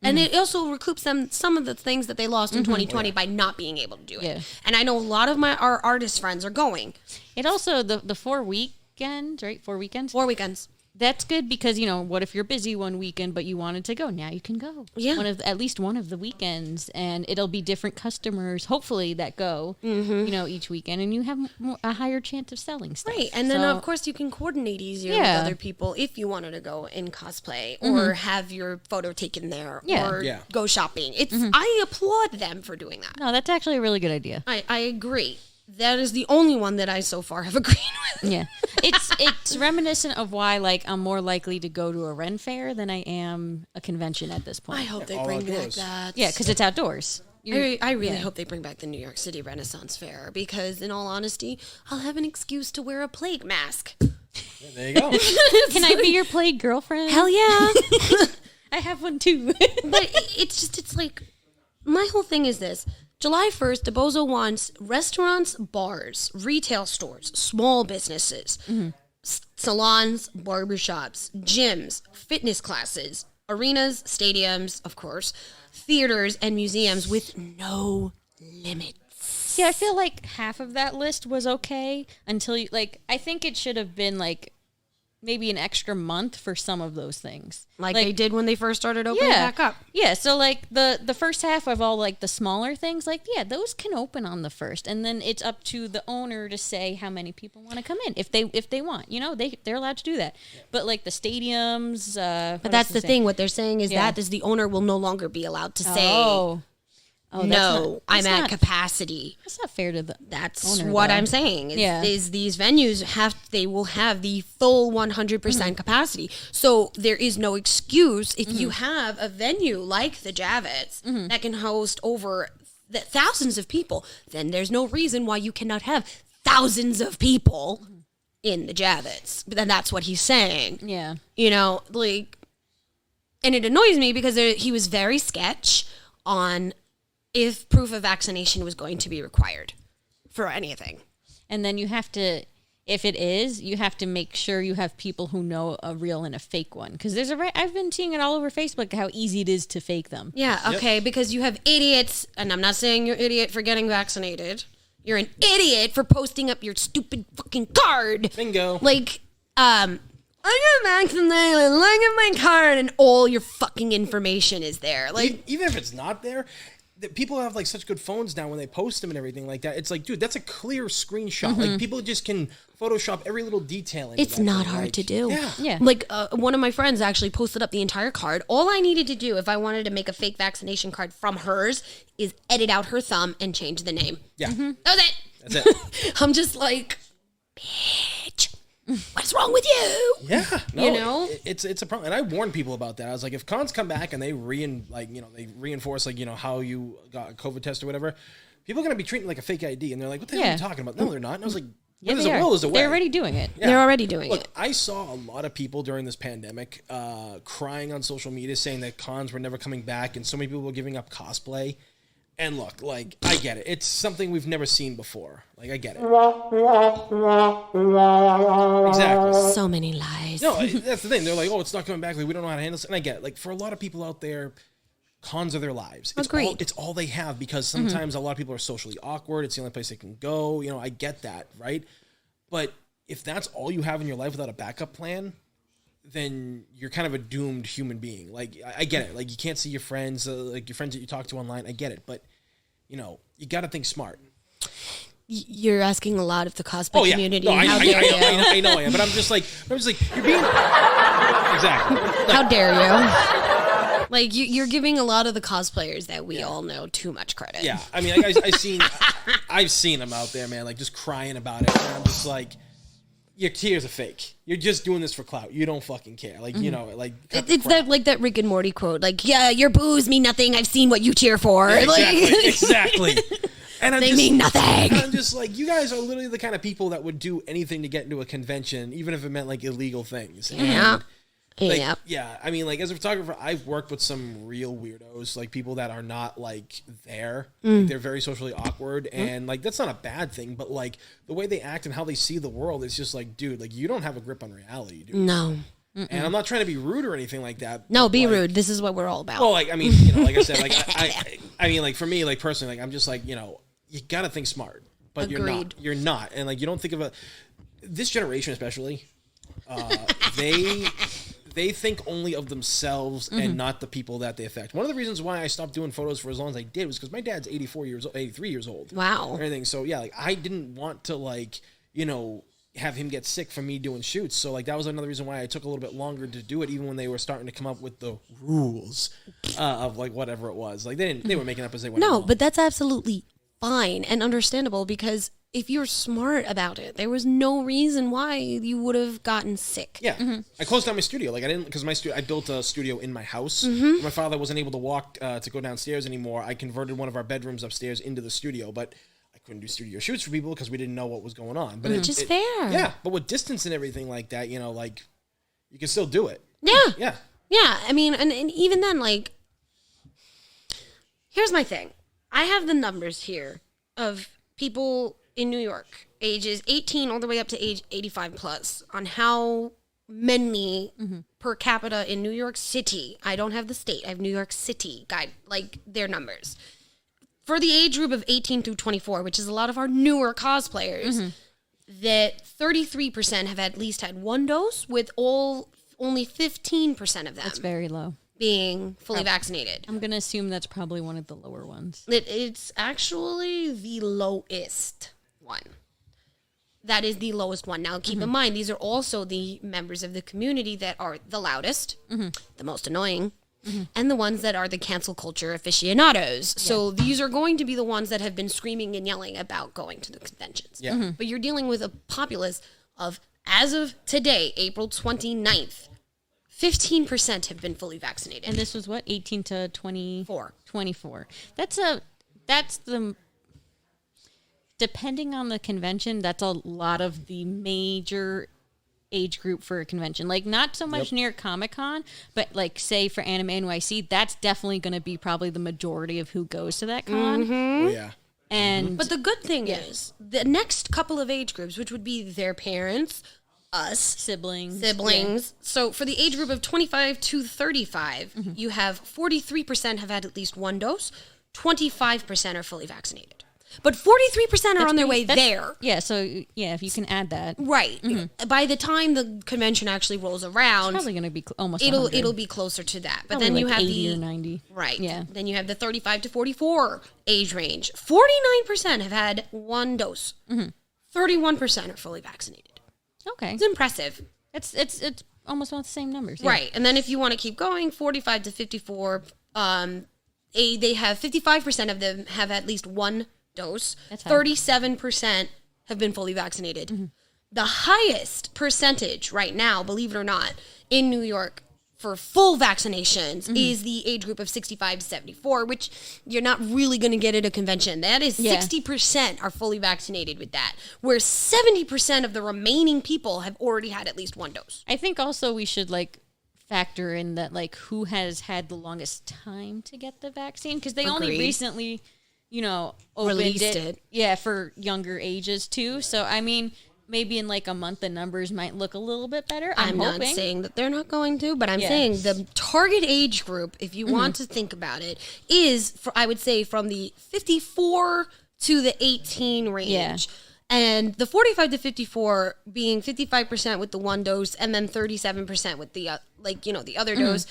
And it also recoups them some of the things that they lost in 2020 by not being able to do it. Yeah. And I know a lot of our artist friends are going It also the 4 weekends, right? 4 weekends. 4 weekends. That's good because what if you're busy one weekend but you wanted to go? Now you can go. Yeah. At least one of the weekends, and it'll be different customers, hopefully, that go. Each weekend, and you have a higher chance of selling stuff. Right, and then So- of course you can coordinate easier Yeah. with other people if you wanted to go in cosplay or have your photo taken there Yeah. or Yeah. go shopping. I applaud them for doing that. No, that's actually a really good idea. I agree. That is the only one that I so far have agreed with. Yeah, it's reminiscent of why I'm more likely to go to a Ren fair than I am a convention at this point. I hope they all bring back outdoors. that. Yeah, because it's outdoors. I really hope they bring back the New York City Renaissance Fair because, in all honesty, I'll have an excuse to wear a plague mask. There you go. Can I be your plague girlfriend? Hell yeah! I have one too. But it's like, my whole thing is this. July 1st, DeBozo wants restaurants, bars, retail stores, small businesses, salons, barbershops, gyms, fitness classes, arenas, stadiums, of course, theaters, and museums with no limits. See, I feel like half of that list was okay until I think it should have been maybe an extra month for some of those things. Like they did when they first started opening back up. Yeah, so the first half of all the smaller things, those can open on the first, and then it's up to the owner to say how many people want to come in if they want. They're allowed to do that. But the stadiums, But that's the thing. What they're saying is that is the owner will no longer be allowed to say, no, I'm at capacity. That's not fair to the That's owner, what though. I'm saying. Yeah. Is these venues they will have the full 100% percent capacity. So there is no excuse if you have a venue like the Javits that can host over thousands of people, then there's no reason why you cannot have thousands of people in the Javits. But then that's what he's saying. Yeah. And it annoys me because he was very sketch on if proof of vaccination was going to be required for anything. And then you have to, if it is, you have to make sure you have people who know a real and a fake one. Because I've been seeing it all over Facebook how easy it is to fake them. Yeah, okay, because you have idiots, and I'm not saying you're an idiot for getting vaccinated. You're an idiot for posting up your stupid fucking card. Bingo. I got vaccinated, look at my card, and all your fucking information is there. Even if it's not there, people have such good phones now when they post them and everything like that. It's dude, that's a clear screenshot. People just can Photoshop every little detail. Into It's that not thing. hard to do. Yeah. One of my friends actually posted up the entire card. All I needed to do if I wanted to make a fake vaccination card from hers is edit out her thumb and change the name. Yeah, That was it. that's it. I'm just like, bitch. what's wrong with you? Yeah, no, You know? it's a problem, and I warned people about that. I was like, if cons come back and they reinforce how you got a COVID test or whatever, people are gonna be treating it like a fake ID, and they're like, what the hell are you talking about? No, they're not. And I was like, Yeah, there's a will, there's a way. They're already doing it. Yeah. They're already doing Look, it. I saw a lot of people during this pandemic crying on social media saying that cons were never coming back, and so many people were giving up cosplay. And look, like, I get it. It's something we've never seen before. Like, I get it. Exactly. So many lies. No, that's the thing. They're like, oh, it's not coming back. Like, we don't know how to handle this. And I get it. Like, for a lot of people out there, cons are their lives. Agreed. It's all they have, because sometimes a lot of people are socially awkward. It's the only place they can go. I get that, right? But if that's all you have in your life without a backup plan, then you're kind of a doomed human being. Like, I get it. Like, you can't see your friends, like your friends that you talk to online. I get it. But, you got to think smart. You're asking a lot of the cosplay community. No, How dare you? I know I am. But I'm just like, you're being... Exactly. How dare you? Like, you're giving a lot of the cosplayers that we all know too much credit. Yeah. I mean, I've seen them out there, man, like, just crying about it. And I'm just like... Your tears are fake. You're just doing this for clout. You don't fucking care. Like, It's that Rick and Morty quote. Like, yeah, your boos mean nothing. I've seen what you cheer for. Yeah, like, exactly. And they mean nothing. And I'm just like, you guys are literally the kind of people that would do anything to get into a convention, even if it meant like illegal things. Yeah. Like, yeah. I mean, like, as a photographer, I've worked with some real weirdos, like people that are not like there. Like, they're very socially awkward, and like that's not a bad thing. But like the way they act and how they see the world, it's just like, dude, like you don't have a grip on reality, dude. No. And I'm not trying to be rude or anything like that. No, be like, rude. This is what we're all about. Well, like, I mean, like I said, like I mean, like for me, like personally, like I'm just like, you got to think smart, but Agreed. you're not, and like you don't think of this generation especially. They think only of themselves and not the people that they affect. One of the reasons why I stopped doing photos for as long as I did was because my dad's 83 years old. Wow. And everything. So yeah, like I didn't want to have him get sick from me doing shoots. So like that was another reason why I took a little bit longer to do it, even when they were starting to come up with the rules of like whatever it was. Like they were making up as they went along. but that's absolutely fine and understandable, because if you're smart about it, there was no reason why you would have gotten sick. Yeah, I closed down my studio. Like I didn't, because I built a studio in my house. My father wasn't able to walk to go downstairs anymore. I converted one of our bedrooms upstairs into the studio, but I couldn't do studio shoots for people because we didn't know what was going on. But Which is fair. Yeah, but with distance and everything like that, like you can still do it. Yeah. I mean, and even then, like, here's my thing. I have the numbers here of people in New York, ages 18 all the way up to age 85 plus, on how many per capita in New York City. I don't have the state. I have New York City guide, like their numbers. For the age group of 18 through 24, which is a lot of our newer cosplayers, that 33% have at least had one dose, with only 15% of them That's very low. being fully vaccinated. I'm going to assume that's probably one of the lower ones. It's actually the lowest one. That is the lowest one. Now, keep in mind, these are also the members of the community that are the loudest, the most annoying, and the ones that are the cancel culture aficionados. So these are going to be the ones that have been screaming and yelling about going to the conventions. Yeah. But you're dealing with a populace of, as of today, April 29th, 15% have been fully vaccinated. And this was what, 18 to 24? That's the, depending on the convention, that's a lot of the major age group for a convention. Like, not so much near Comic-Con, but like, say for Anime NYC, that's definitely going to be probably the majority of who goes to that con. Oh, yeah. And But the good thing is, the next couple of age groups, which would be their parents, us, siblings. Yeah. So for the age group of 25 to 35, you have 43% have had at least one dose, 25% are fully vaccinated. But 43% are on their way there. Yeah, so yeah, if you can add that. Right. By the time the convention actually rolls around, It's probably going to be almost it'll 100. be closer to that. But Probably then you like have 80 the or 90. Right. Yeah. Then you have the 35 to 44 age range. 49% have had one dose. 31% are fully vaccinated. Okay. It's impressive. It's almost about the same numbers. Yeah. Right. And then if you want to keep going, 45 to 54, they have 55% of them have at least one dose. That's high. 37% have been fully vaccinated. the highest percentage right now, believe it or not, in New York for full vaccinations is the age group of 65 to 74, which you're not really going to get at a convention. That is 60% are fully vaccinated with that, where 70% of the remaining people have already had at least one dose. I think also we should like factor in that like who has had the longest time to get the vaccine, because they only recently, opened Released it. Yeah, for younger ages too. So I mean, maybe in like a month the numbers might look a little bit better. I'm hoping. Not saying that they're not going to, but I'm saying the target age group, if you want to think about it, is, I would say, from the 54 to the 18 range. Yeah. And the 45 to 54 being 55% with the one dose and then 37% with the, the other dose.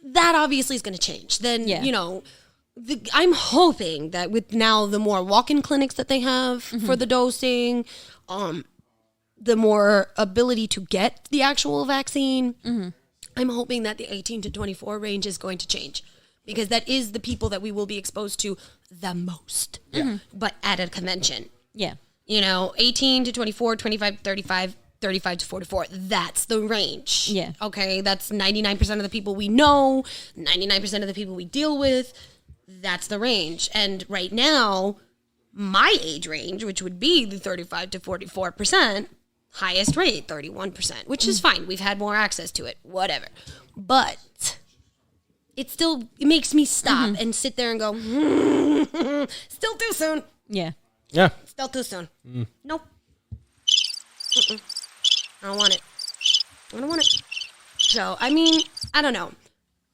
That obviously is going to change. Then, I'm hoping that with now the more walk-in clinics that they have for the dosing, the more ability to get the actual vaccine, I'm hoping that the 18 to 24 range is going to change, because that is the people that we will be exposed to the most, but at a convention. Yeah. 18 to 24, 25, 35 to 44. That's the range. Yeah. Okay. That's 99% of the people we know, 99% of the people we deal with. That's the range. And right now, my age range, which would be the 35 to 44%, highest rate, 31%, which is fine. We've had more access to it, whatever. But it makes me stop and sit there and go, still too soon. Yeah. Yeah. Still too soon. Nope. I don't want it. I don't want it. So, I mean, I don't know.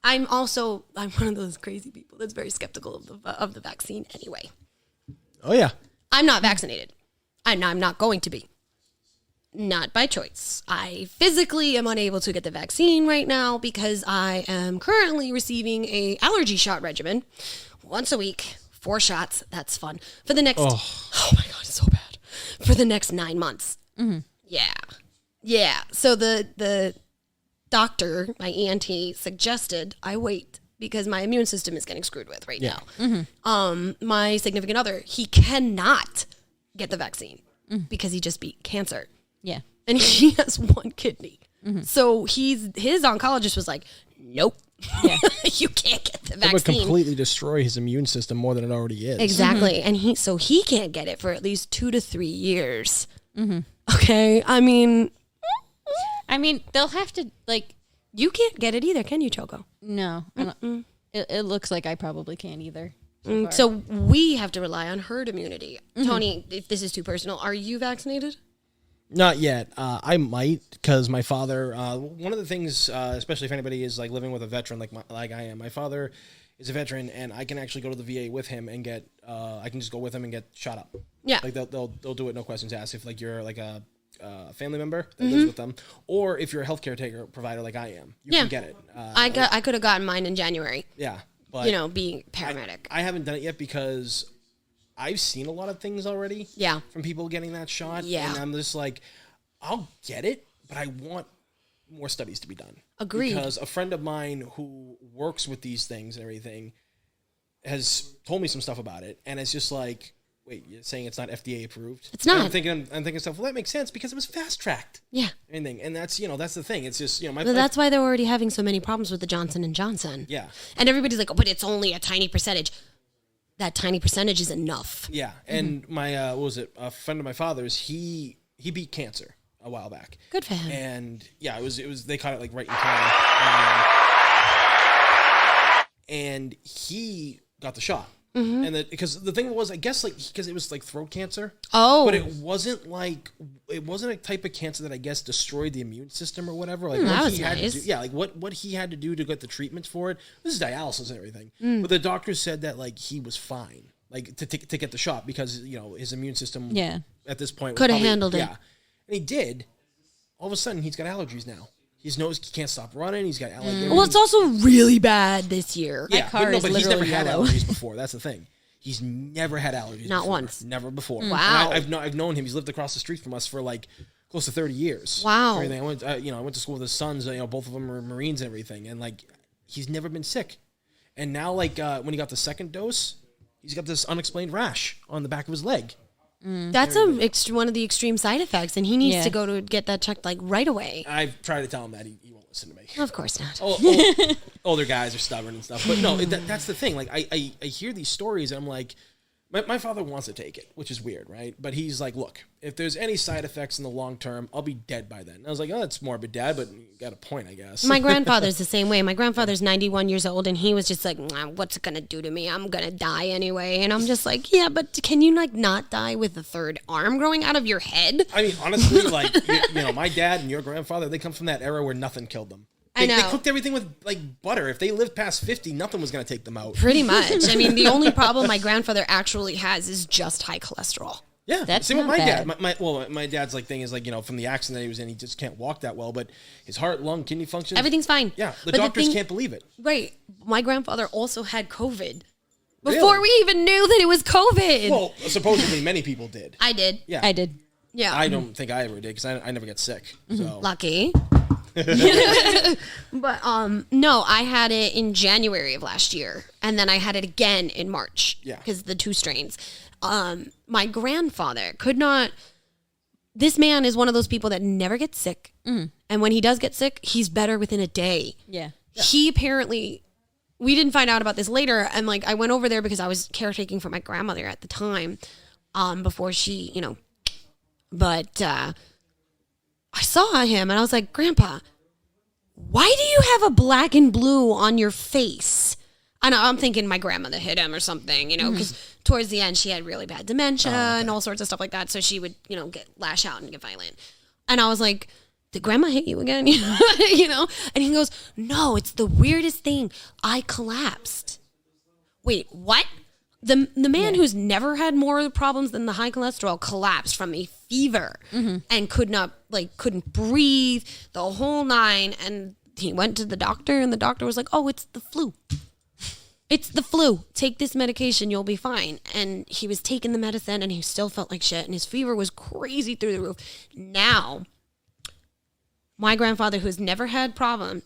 I'm one of those crazy people that's very skeptical of the vaccine anyway. Oh, yeah. I'm not vaccinated. I'm not going to be. Not by choice. I physically am unable to get the vaccine right now because I am currently receiving a allergy shot regimen once a week, 4 shots. That's fun. For the next, oh my God, it's so bad. For the next 9 months. Yeah. Yeah. So the doctor, my ENT, suggested I wait because my immune system is getting screwed with right now. My significant other, he cannot get the vaccine because he just beat cancer. Yeah. And he has 1 kidney. So his oncologist was like, nope. Yeah. You can't get the vaccine. It would completely destroy his immune system more than it already is. Exactly. And he can't get it for at least 2 to 3 years. Okay. I mean, they'll have to, like... You can't get it either, can you, Choco? No. I don't, it looks like I probably can't either. So we have to rely on herd immunity. Tony, if this is too personal, are you vaccinated? Not yet. I might, because my father, one of the things, especially if anybody is like living with a veteran like I am, my father is a veteran, and I can actually go to the VA with him and get, I can just go with him and get shot up. Yeah. Like they'll do it, no questions asked. If like you're like a family member that lives with them, or if you're a healthcare provider like I am, you can get it. I could have gotten mine in January. Yeah. But being paramedic. I haven't done it yet because I've seen a lot of things already. Yeah. From people getting that shot. Yeah. And I'm just like, I'll get it, but I want more studies to be done. Agreed. Because a friend of mine who works with these things and everything has told me some stuff about it, and it's just like, wait, you're saying it's not FDA approved? It's not. And I'm thinking stuff. Well, that makes sense because it was fast tracked. Yeah. And that's that's the thing. It's just that's why they're already having so many problems with the Johnson & Johnson. Yeah. And everybody's like, oh, but it's only a tiny percentage. That tiny percentage is enough. Yeah. And my a friend of my father's, he beat cancer a while back. Good for him. And yeah, it was they caught it like right in time. And he got the shot. And because the thing was, I guess because it was like throat cancer. Oh. But it wasn't a type of cancer that I guess destroyed the immune system or whatever. Like that what was he had nice. to do, yeah, like what he had to do to get the treatment for it. This is dialysis and everything. But the doctor said that like he was fine, like to get the shot because his immune system at this point could have handled it. Yeah, and he did. All of a sudden, he's got allergies now. His nose, he can't stop running. He's got allergies. Well, it's also really bad this year. Yeah, car is but he's never literally had yellow. allergies before. That's the thing. He's never had allergies. Not before. once. Never before. Wow. And I've known him. He's lived across the street from us for like close to 30 years. Wow. Everything. I went to school with his sons. Both of them are Marines and everything. And like, he's never been sick. And now, like, when he got the second dose, he's got this unexplained rash on the back of his leg. That's one of the extreme side effects, and he needs to go to get that checked like right away. I've tried to tell him that he won't listen to me. Of course not. Older guys are stubborn and stuff, but no, that's the thing. Like I hear these stories, and I'm like, my father wants to take it, which is weird, right? But he's like, look, if there's any side effects in the long term, I'll be dead by then. And I was like, oh, that's morbid, Dad, but you got a point, I guess. My grandfather's the same way. My grandfather's 91 years old, and he was just like, what's it going to do to me? I'm going to die anyway. And I'm just like, yeah, but can you like not die with the third arm growing out of your head? I mean, honestly, like, you know, my dad and your grandfather, they come from that era where nothing killed them. They cooked everything with, like, butter. If they lived past 50, nothing was going to take them out. Pretty much. I mean, the only problem my grandfather actually has is just high cholesterol. Yeah. That's same with not my bad. dad. My dad's, like, thing is, like, you know, from the accident that he was in, he just can't walk that well. But his heart, lung, kidney function. Everything's fine. Yeah. The doctors can't believe it. Right. My grandfather also had COVID. Before we even knew that it was COVID. Well, supposedly many people did. I did. Yeah. I did. Yeah. I don't think I ever did because I never get sick. So. Lucky. But no, I had it in January of last year, and then I had it again in March. Yeah, because the two strains. My grandfather could not. This man is one of those people that never gets sick, and when he does get sick, he's better within a day. Yeah. He apparently. We didn't find out about this later, and like I went over there because I was caretaking for my grandmother at the time, before she, you know. But I saw him and I was like, Grandpa, why do you have a black and blue on your face? And I'm thinking my grandmother hit him or something, you know, because towards the end she had really bad dementia and all sorts of stuff like that. So she would, you know, lash out and get violent. And I was like, did Grandma hit you again? You know? And he goes, no, it's the weirdest thing. I collapsed. Wait, what? The man who's never had more problems than the high cholesterol collapsed from a fever and couldn't breathe, the whole nine. And he went to the doctor, and the doctor was like, oh, it's the flu. It's the flu. Take this medication, you'll be fine. And he was taking the medicine, and he still felt like shit, and his fever was crazy through the roof. Now, my grandfather, who's never had problems,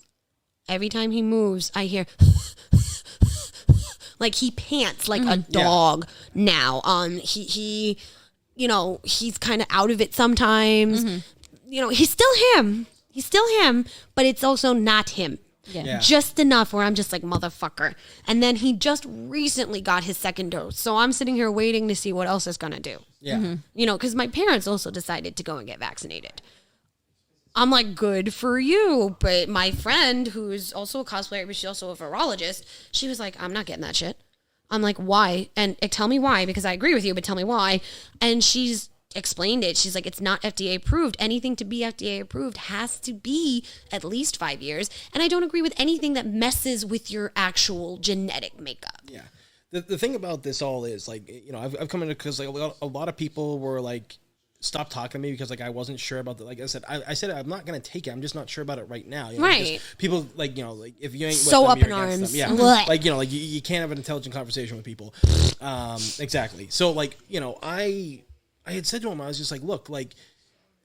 every time he moves, I hear... Like he pants like a dog now. He, you know, he's kind of out of it sometimes. You know, he's still him. He's still him, but it's also not him. Yeah. Just enough where I'm just like, motherfucker. And then he just recently got his second dose. So I'm sitting here waiting to see what else it's going to do. Yeah. You know, because my parents also decided to go and get vaccinated. I'm like, good for you. But my friend, who's also a cosplayer, but she's also a virologist, she was like, I'm not getting that shit. I'm like, why? And tell me why, because I agree with you, but tell me why. And she's explained it. She's like, it's not FDA approved. Anything to be FDA approved has to be at least 5 years. And I don't agree with anything that messes with your actual genetic makeup. Yeah. The thing about this all is, like, you know, I've come into, because like a lot of people were like, stop talking to me because like I wasn't sure about the, like I said I'm not gonna take it. I'm just not sure about it right now. You know, right. People like, you know, like if you ain't so with up them, in you're against arms. them. Yeah. Like, you know, like you can't have an intelligent conversation with people. Exactly. So like, you know, I had said to him, I was just like, look, like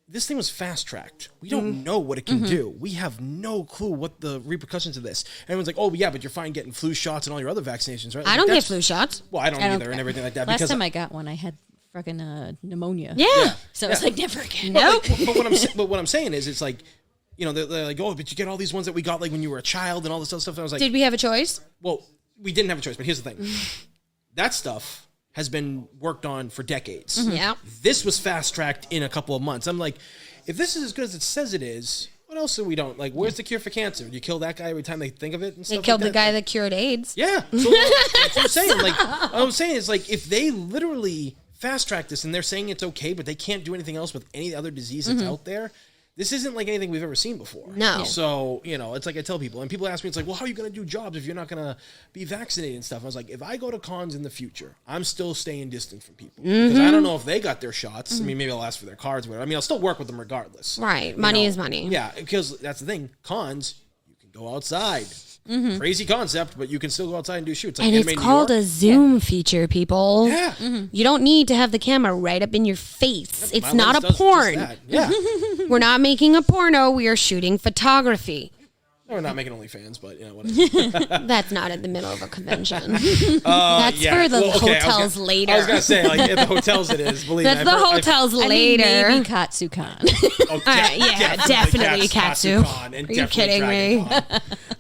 this thing was fast tracked. We don't know what it can do. We have no clue what the repercussions of this. And everyone's like, oh yeah, but you're fine getting flu shots and all your other vaccinations, right? I don't get flu shots. Well, I don't either, and everything like that. Last because time I got one, I had fucking pneumonia. Yeah. So it's like never again. Nope. But what I'm saying is, it's like, you know, they're like, oh, but you get all these ones that we got like when you were a child and all this other stuff. And I was like, Did we have a choice? well, we didn't have a choice. But here's the thing: that stuff has been worked on for decades. Yeah. This was fast tracked in a couple of months. I'm like, if this is as good as it says it is, what else do we don't like? Where's the cure for cancer? You kill that guy every time they think of it and stuff. They killed like the guy that cured AIDS. Yeah. So that's what I'm saying. Like, what I'm saying is, like, if they literally fast track this and they're saying it's okay, but they can't do anything else with any other disease that's out there, this isn't like anything we've ever seen before. No. So, you know, it's like I tell people, and people ask me, it's like, well, how are you going to do jobs if you're not going to be vaccinated and stuff? I was like, if I go to cons in the future, I'm still staying distant from people. Because I don't know if they got their shots. I mean, maybe I'll ask for their cards or whatever. I mean, I'll still work with them regardless. Right. Money is money. Yeah, because that's the thing. Cons, you can go outside. Crazy concept, but you can still go outside and do shoots. Like And it's called a Zoom feature, people. Yeah. You don't need to have the camera right up in your face. It's not a does porn. just that. Yeah. We're not making a porno. We are shooting photography. We're not making OnlyFans, but whatever. That's not in the middle of a convention. That's for the hotels later. I was gonna say, like at the hotels, it is. Believe That's me, the hotels later. I mean, maybe Katsucon. Definitely Katsu. Are you kidding me?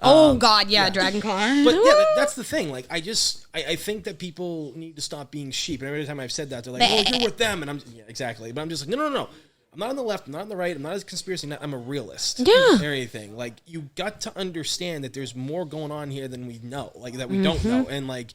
Oh God, Dragon Con. But that's the thing. Like, I think that people need to stop being sheep. And every time I've said that, they're like, "Oh, you're with them," and I'm exactly. But I'm just like, no. I'm not on the left. I'm not on the right. I'm not as conspiracy nut. I'm a realist. Yeah. Everything. Like, you got to understand that there's more going on here than we know. Like, that we don't know. And like,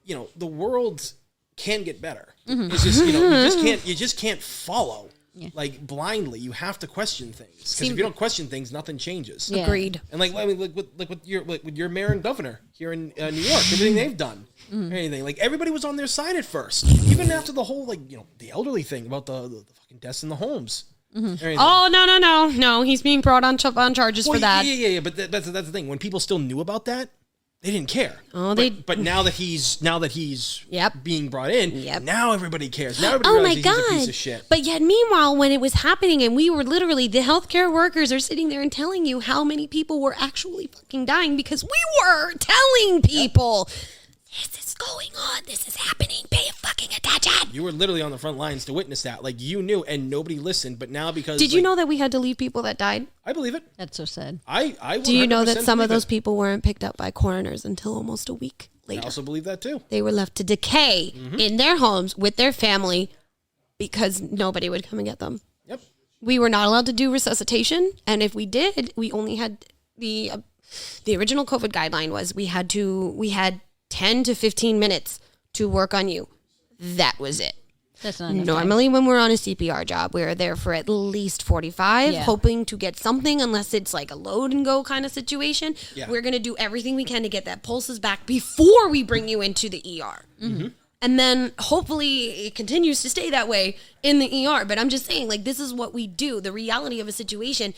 the world can get better. It's just, you just can't follow like blindly. You have to question things. Because if you don't question things, nothing changes. Yeah. Agreed. And like with your mayor and governor here in New York, everything they've done. Anything like everybody was on their side at first, even after the whole the elderly thing about the fucking deaths in the homes. Oh no! He's being brought on charges for that. Yeah. But that's the thing. When people still knew about that, they didn't care. Oh, but now that he's being brought in, now everybody cares. Now everybody realizes he's a piece of shit. But yet, meanwhile, when it was happening, and we were literally the healthcare workers are sitting there and telling you how many people were actually fucking dying because we were telling people. This is going on. This is happening. Pay fucking attention. You were literally on the front lines to witness that. Like, you knew, and nobody listened. But now because... Did you know that we had to leave people that died? I believe it. That's so sad. Do you know that some of those people weren't picked up by coroners until almost a week later? I also believe that, too. They were left to decay in their homes with their family because nobody would come and get them. Yep. We were not allowed to do resuscitation. And if we did, we only had... The original COVID guideline was we had 10 to 15 minutes to work on you. That was it. That's not enough Normally when we're on a CPR job, we're there for at least 45, hoping to get something unless it's like a load and go kind of situation. Yeah. We're going to do everything we can to get that pulses back before we bring you into the ER. And then hopefully it continues to stay that way in the ER. But I'm just saying, like, this is what we do. The reality of a situation,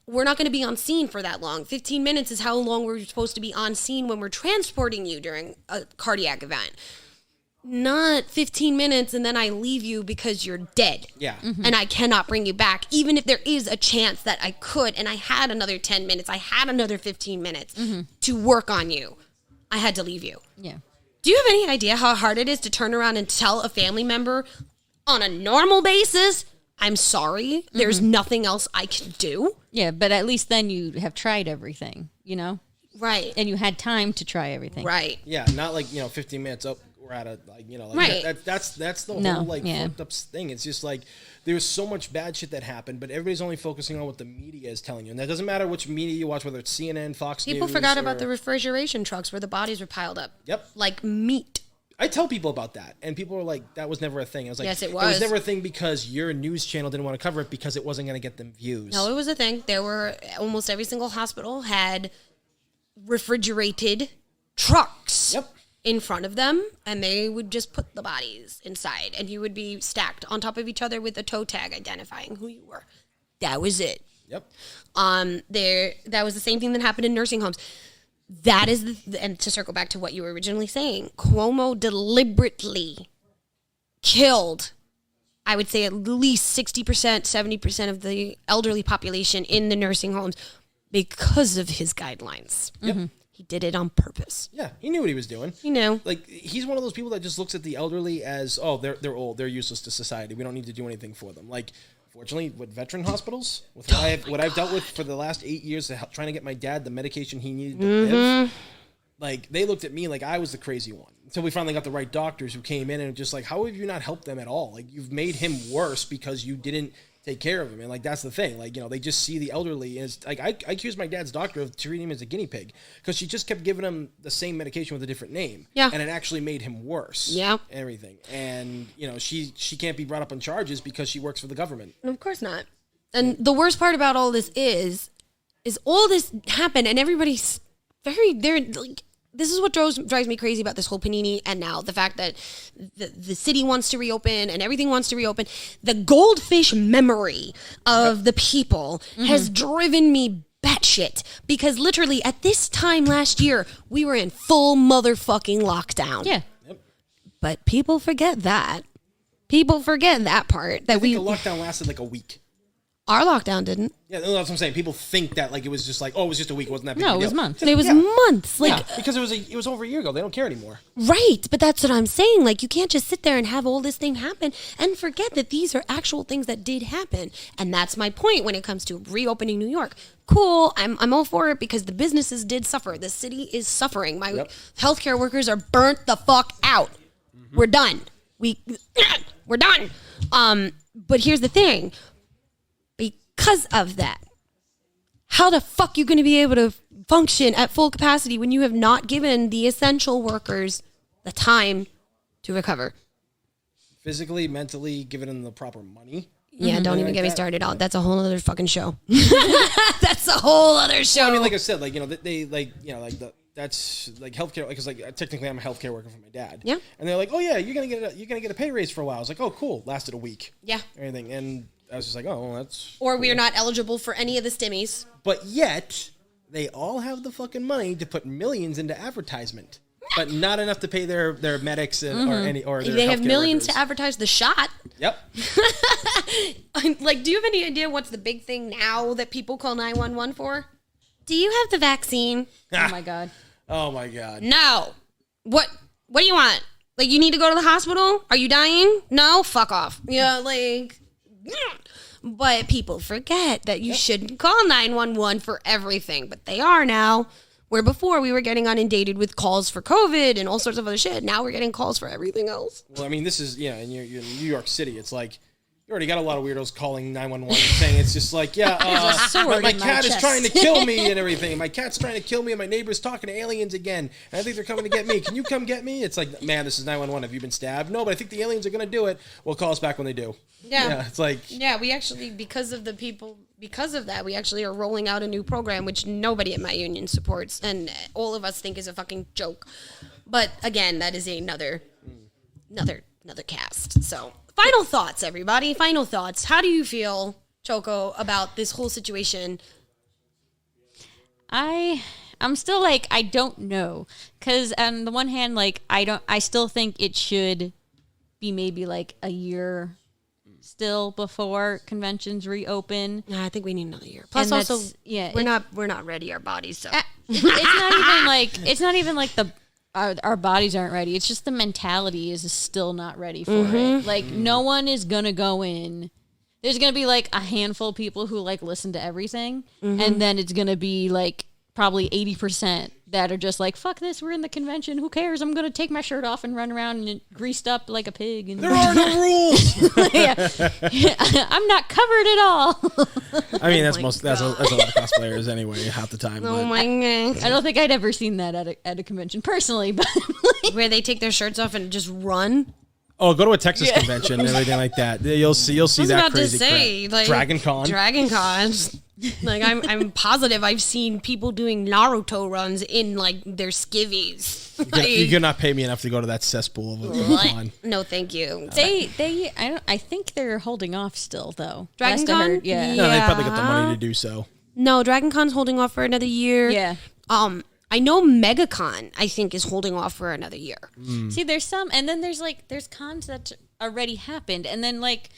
we're not going to be on scene for that long. 15 minutes is how long we're supposed to be on scene when we're transporting you during a cardiac event. Not 15 minutes and then I leave you because you're dead. Yeah. And I cannot bring you back, even if there is a chance that I could. And I had another 10 minutes. I had another 15 minutes to work on you. I had to leave you. Yeah. Do you have any idea how hard it is to turn around and tell a family member on a normal basis, I'm sorry, there's nothing else I can do? Yeah, but at least then you have tried everything, Right. And you had time to try everything. Right. Yeah, not like, 15 minutes up, we're at a, right. That's the whole, fucked up thing. It's just like, there's so much bad shit that happened, but everybody's only focusing on what the media is telling you. And that doesn't matter which media you watch, whether it's CNN, Fox News. People forgot about the refrigeration trucks where the bodies were piled up. Yep. Like meat. I tell people about that, and people are like, that was never a thing. I was like, yes, it was. It was never a thing because your news channel didn't want to cover it because it wasn't going to get them views. No, it was a thing. There were, almost every single hospital had refrigerated trucks in front of them, and they would just put the bodies inside, and you would be stacked on top of each other with a toe tag identifying who you were. That was it. Yep. That was the same thing that happened in nursing homes. That is, and to circle back to what you were originally saying, Cuomo deliberately killed, I would say, at least 60%, 70% of the elderly population in the nursing homes because of his guidelines. Yep. He did it on purpose. Yeah, he knew what he was doing. You know. Like, he's one of those people that just looks at the elderly as, oh, they're old, they're useless to society. We don't need to do anything for them. Like, fortunately, with veteran hospitals, with what I've dealt with for the last 8 years, trying to get my dad the medication he needed to live, like, they looked at me like I was the crazy one. Until we finally got the right doctors who came in and just like, how have you not helped them at all? Like, you've made him worse because you didn't take care of him. And like, that's the thing. Like, they just see the elderly as like, I accused my dad's doctor of treating him as a guinea pig because she just kept giving him the same medication with a different name. Yeah. And it actually made him worse. Yeah. Everything. And, she can't be brought up on charges because she works for the government. Of course not. And the worst part about all this is all this happened and everybody's they're like, this is what drives me crazy about this whole Panini and now the fact that the city wants to reopen and everything wants to reopen. The goldfish memory of the people has driven me batshit because literally at this time last year, we were in full motherfucking lockdown. Yeah. Yep. But people forget that. People forget that part. I think the lockdown lasted like a week. Our lockdown didn't. Yeah, that's what I'm saying. People think that like it was just like, oh, it was just a week. It wasn't that big No, of a it was deal. months. It was months. Like, Because it was over a year ago. They don't care anymore. right. But that's what I'm saying. Like, you can't just sit there and have all this thing happen and forget that these are actual things that did happen. And that's my point when it comes to reopening New York. Cool. I'm all for it because the businesses did suffer. The city is suffering. My healthcare workers are burnt the fuck out. We're done. We're done. But here's the thing. Because of that, how the fuck you going to be able to function at full capacity when you have not given the essential workers the time to recover? Physically, mentally, giving them the proper money. Yeah, don't even get me started on. That's a whole other fucking show. That's a whole other show. Well, I mean, like I said, like, you know, they like, you know, like that's like healthcare, because like technically I'm a healthcare worker for my dad. Yeah. And they're like, oh yeah, you're gonna get a pay raise for a while. I was like, oh cool, lasted a week. Yeah. Everything, and I was just like, oh, well, that's. Or we're not eligible for any of the stimmies. But yet, they all have the fucking money to put millions into advertisement, but not enough to pay their medics and, or their They have healthcare millions workers. to advertise the shot. Yep. Like, do you have any idea what's the big thing now that people call 911 for? Do you have the vaccine? Oh my god. Oh my god. No. What do you want? Like, you need to go to the hospital? Are you dying? No? Fuck off. Yeah, like... But people forget that you shouldn't call 911 for everything, but they are now. Where before we were getting inundated with calls for COVID and all sorts of other shit. Now we're getting calls for everything else. Well, I mean, this is, you're in New York City. It's like, you already got a lot of weirdos calling 911 saying it's just like, yeah, sword my in my cat is chest. trying to kill me and everything. My cat's trying to kill me and my neighbor's talking to aliens again. And I think they're coming to get me. Can you come get me? It's like, man, this is 911. Have you been stabbed? No, but I think the aliens are going to do it. Well, call us back when they do. Yeah. It's like. Yeah, we actually, because of that, we actually are rolling out a new program, which nobody at my union supports, and all of us think is a fucking joke. But again, that is another cast. So, final thoughts, everybody. Final thoughts. How do you feel, Choco, about this whole situation? I'm still like, I don't know, because on the one hand, like I still think it should be maybe like a year still before conventions reopen. Nah, I think we need another year. Plus, And also, that's- we're not ready. Our bodies, so it's not even like our bodies aren't ready. It's just the mentality is still not ready for it. Like, no one is gonna go in. There's gonna be like a handful of people who like listen to everything, and then it's gonna be like probably 80% that are just like, fuck this, we're in the convention, who cares? I'm gonna take my shirt off and run around and greased up like a pig. And There are no rules. I'm not covered at all. I mean, that's a lot of cosplayers anyway, half the time. oh But. my god, I don't think I'd ever seen that at a convention personally, but where they take their shirts off and just run. Oh, go to a Texas convention and everything like that. You'll see I was that about to crazy say, crap. like, Dragon Con. Dragon Con. Like, I'm positive I've seen people doing Naruto runs in like their skivvies. You cannot pay me enough to go to that cesspool of a con. No, thank you. I think they're holding off still though. Dragon Last I Con? heard, yeah. No, they probably got the money to do so. No, Dragon Con's holding off for another year. Yeah. I know MegaCon, I think, is holding off for another year. See, there's some, and then there's cons that already happened, and then like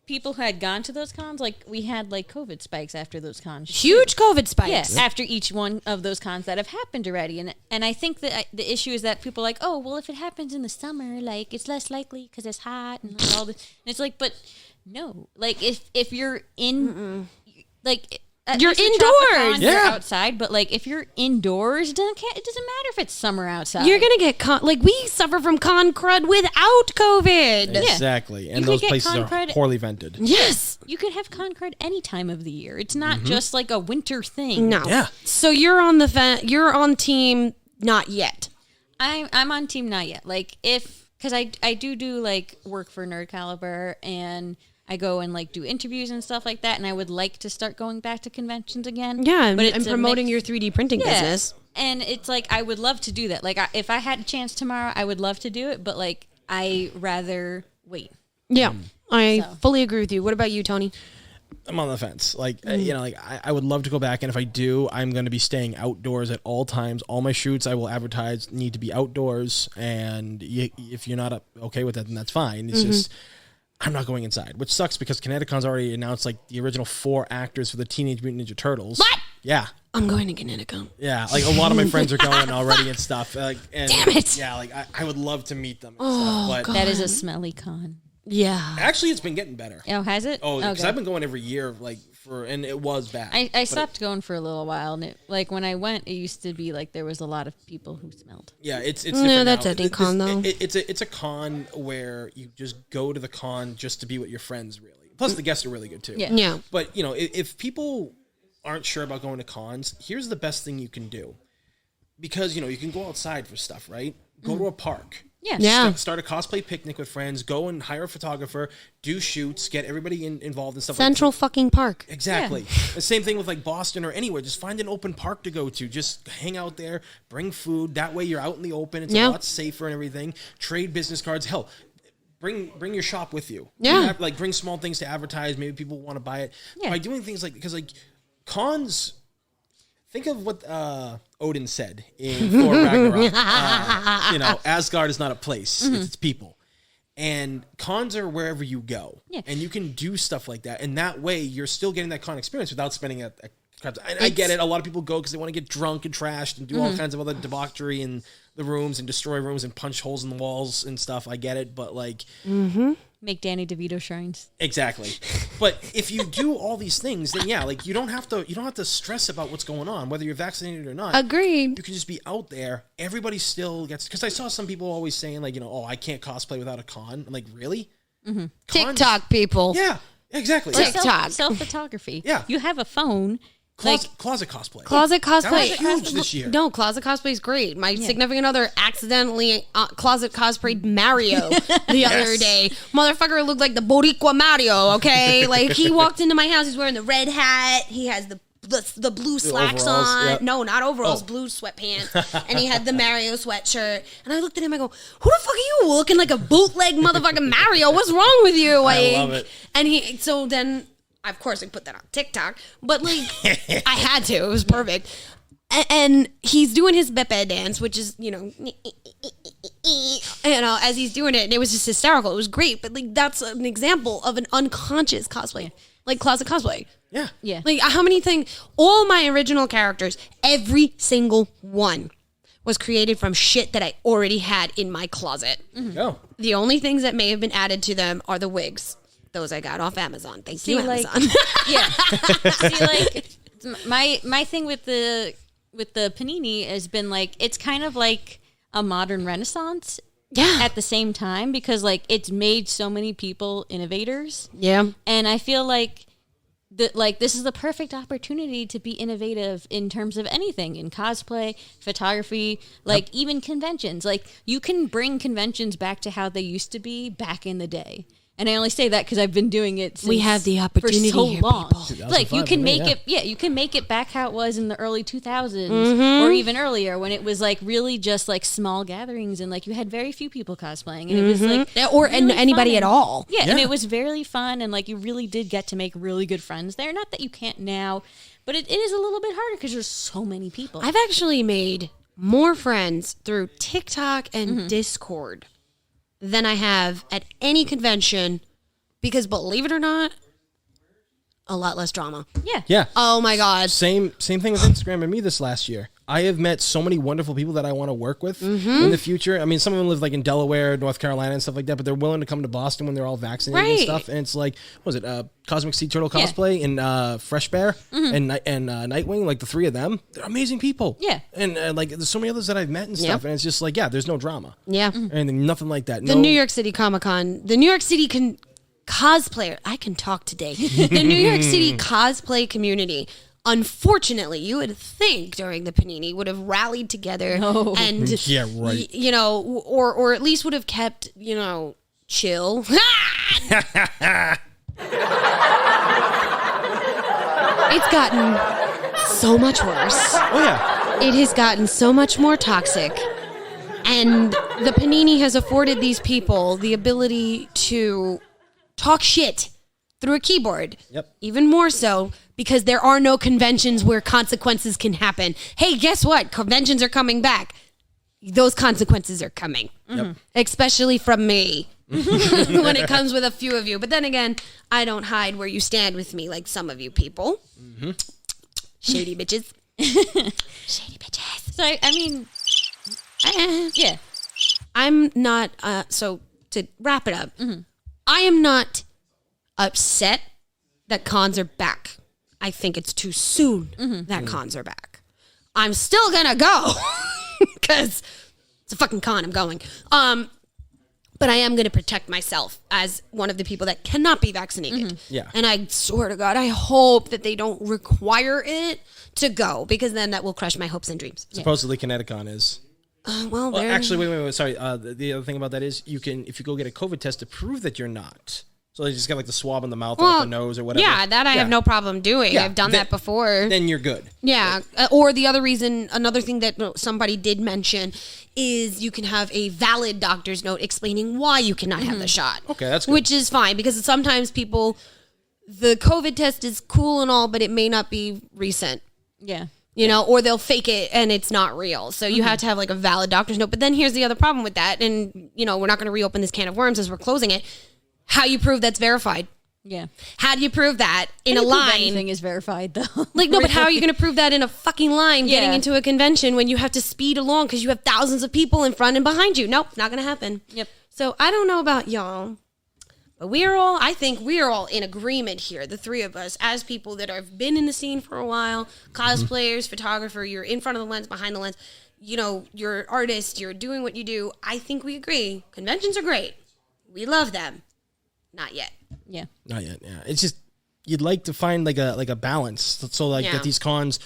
people who had gone to those cons, like we had like COVID spikes after those cons. Huge COVID spikes. Yes, after each one of those cons that have happened already, and I think that the issue is that people are like, oh, well, if it happens in the summer, like it's less likely because it's hot and all this. And it's like, but no, like if you're in, like. You're indoors. You're outside, but like if you're indoors, it doesn't matter if it's summer outside. You're gonna get like we suffer from con crud without COVID. Exactly. And You those could get places are con crud- poorly vented. Yes. You could have con crud any time of the year. It's not just like a winter thing. No. Yeah. So you're on you're on team not yet. I'm on team not yet. Like because I do like work for Nerd Caliber, and I go and like do interviews and stuff like that, and I would like to start going back to conventions again. Yeah, but and promoting your 3D printing business. And it's like I would love to do that. Like if I had a chance tomorrow, I would love to do it, but like I rather wait. Yeah, I fully agree with you. What about you, Tony? I'm on the fence. Like, you know, like I would love to go back, and if I do, I'm going to be staying outdoors at all times. All my shoots I will advertise need to be outdoors, and if you're not okay with that, then that's fine. It's just I'm not going inside, which sucks because Kineticons already announced like the original 4 actors for the Teenage Mutant Ninja Turtles. What? Yeah. I'm going to Kineticon. Yeah, like a lot of my friends are going already and stuff. And, Damn it. Yeah, like I would love to meet them and stuff. But God. That is a smelly con. Yeah. actually, it's been getting better. Oh, has it? Oh, because Okay. I've been going every year, and it was bad. I stopped going for a little while, and like when I went, it used to be like there was a lot of people who smelled. Yeah, it's No, different that's now. a decon, though. It's a con where you just go to the con just to be with your friends, really. Plus, the guests are really good too. Yeah. Yeah. But if people aren't sure about going to cons, here's the best thing you can do, because you can go outside for stuff, right? Go to a park. Yeah. Yeah. Start a cosplay picnic with friends. Go and hire a photographer. Do shoots. Get everybody involved in stuff. Central fucking Park. Exactly. The same thing with like Boston or anywhere. Just find an open park to go to. Just hang out there. Bring food. That way you're out in the open. It's a lot safer and everything. Trade business cards. Hell, bring your shop with you. Yeah. Bring small things to advertise. Maybe people want to buy it. Yeah. By doing things because cons. Think of what Odin said in Thor Ragnarok. Asgard is not a place; it's people. And cons are wherever you go, and you can do stuff like that. And that way, you're still getting that con experience without spending a I get it. A lot of people go because they want to get drunk and trashed and do all kinds of other debauchery in the rooms and destroy rooms and punch holes in the walls and stuff. I get it, but Make Danny DeVito shrines. Exactly. But if you do all these things, then you don't have to stress about what's going on, whether you're vaccinated or not. Agreed. You can just be out there. Everybody still gets, because I saw some people always saying I can't cosplay without a con. I'm like, really? Mm-hmm. TikTok people. Yeah, exactly. TikTok. Self-photography. Yeah. You have a phone. Closet cosplay. Closet cosplay. That was huge this year. No, closet cosplay is great. My significant other accidentally closet cosplayed Mario the other day. Motherfucker looked like the Boricua Mario, okay? Like, he walked into my house. He's wearing the red hat. He has the blue slacks overalls, on. yep. No, not overalls, blue sweatpants. And he had the Mario sweatshirt. And I looked at him, I go, who the fuck are you? Looking like a bootleg motherfucking Mario. What's wrong with you? Like, I love it. And so then... Of course, I put that on TikTok, but I had to. It was perfect. And he's doing his Beppe dance, which is, as he's doing it, and it was just hysterical. It was great, but that's an example of an unconscious cosplay, like closet cosplay. Yeah. Yeah. Like how many things? All my original characters, every single one, was created from shit that I already had in my closet. Go. The only things that may have been added to them are the wigs. Those I got off Amazon. Thank you, Amazon. My thing with the panini has been it's kind of like a modern renaissance. Yeah. At the same time, because it's made so many people innovators. Yeah. And I feel like this is the perfect opportunity to be innovative in terms of anything, in cosplay, photography, even conventions. You can bring conventions back to how they used to be back in the day. And I only say that because I've been doing it since we have the opportunity for so here, long. people. You can make it, you can make it back how it was in the early 2000s or even earlier when it was really just small gatherings and you had very few people cosplaying and it was really anybody at all. Yeah, and it was very fun and you really did get to make really good friends there. Not that you can't now, but it is a little bit harder because there's so many people. I've actually made more friends through TikTok and Discord than I have at any convention because, believe it or not, a lot less drama. Yeah. Yeah. Oh my God. Same thing with Instagram and me this last year. I have met so many wonderful people that I want to work with in the future. I mean, some of them live in Delaware, North Carolina, and stuff like that, but they're willing to come to Boston when they're all vaccinated and stuff. And it's what was it? Cosmic Sea Turtle cosplay and Fresh Bear and Nightwing, the three of them. They're amazing people. Yeah. And there's so many others that I've met and stuff, and it's just there's no drama. Yeah. And nothing like that. The New York City Comic-Con, the New York City cosplayer, I can talk today. The New York City cosplay community, unfortunately, you would think during the Panini would have rallied together and Yeah, right. or at least would have kept, chill. It's gotten so much worse. Oh, yeah. It has gotten so much more toxic. And the Panini has afforded these people the ability to talk shit through a keyboard. Yep. Even more so because there are no conventions where consequences can happen. Hey, guess what? Conventions are coming back. Those consequences are coming. Yep. Especially from me. when it comes with a few of you. But then again, I don't hide where you stand with me like some of you people. Mm-hmm. Shady bitches. Shady bitches. So, I mean, yeah. I'm not, so to wrap it up, I am not upset that cons are back. I think it's too soon that cons are back. I'm still gonna go because it's a fucking con. I'm going. But I am going to protect myself as one of the people that cannot be vaccinated. Yeah. And I swear to God, I hope that they don't require it to go because then that will crush my hopes and dreams. Supposedly Connecticut is. Well, Actually, wait. Sorry. The other thing about that is you can, if you go get a COVID test to prove that you're not. So they just got like the swab in the mouth or the nose or whatever. Yeah, that I have no problem doing. Yeah, I've done that before. Then you're good. Yeah. Or the other reason, another thing that somebody did mention is you can have a valid doctor's note explaining why you cannot have the shot. Okay, that's good. Which is fine because sometimes people, the COVID test is cool and all, but it may not be recent. Yeah. You know, or they'll fake it and it's not real. So you have to have like a valid doctor's note. But then here's the other problem with that. And, you know, we're not going to reopen this can of worms as we're closing it. How you prove that's verified? Yeah. How do you prove that in a Prove line? Anything is verified, though. Like, no, but how are you going to prove that in a fucking line getting into a convention when you have to speed along because you have thousands of people in front and behind you? Nope, not going to happen. Yep. So I don't know about y'all, but I think we're all in agreement here, the three of us, as people that have been in the scene for a while, cosplayers, photographer, you're in front of the lens, behind the lens, you know, you're an artist, you're doing what you do. I think we agree. Conventions are great. We love them. Not yet. Yeah. Not yet. Yeah. It's just you'd like to find like a balance so that these cons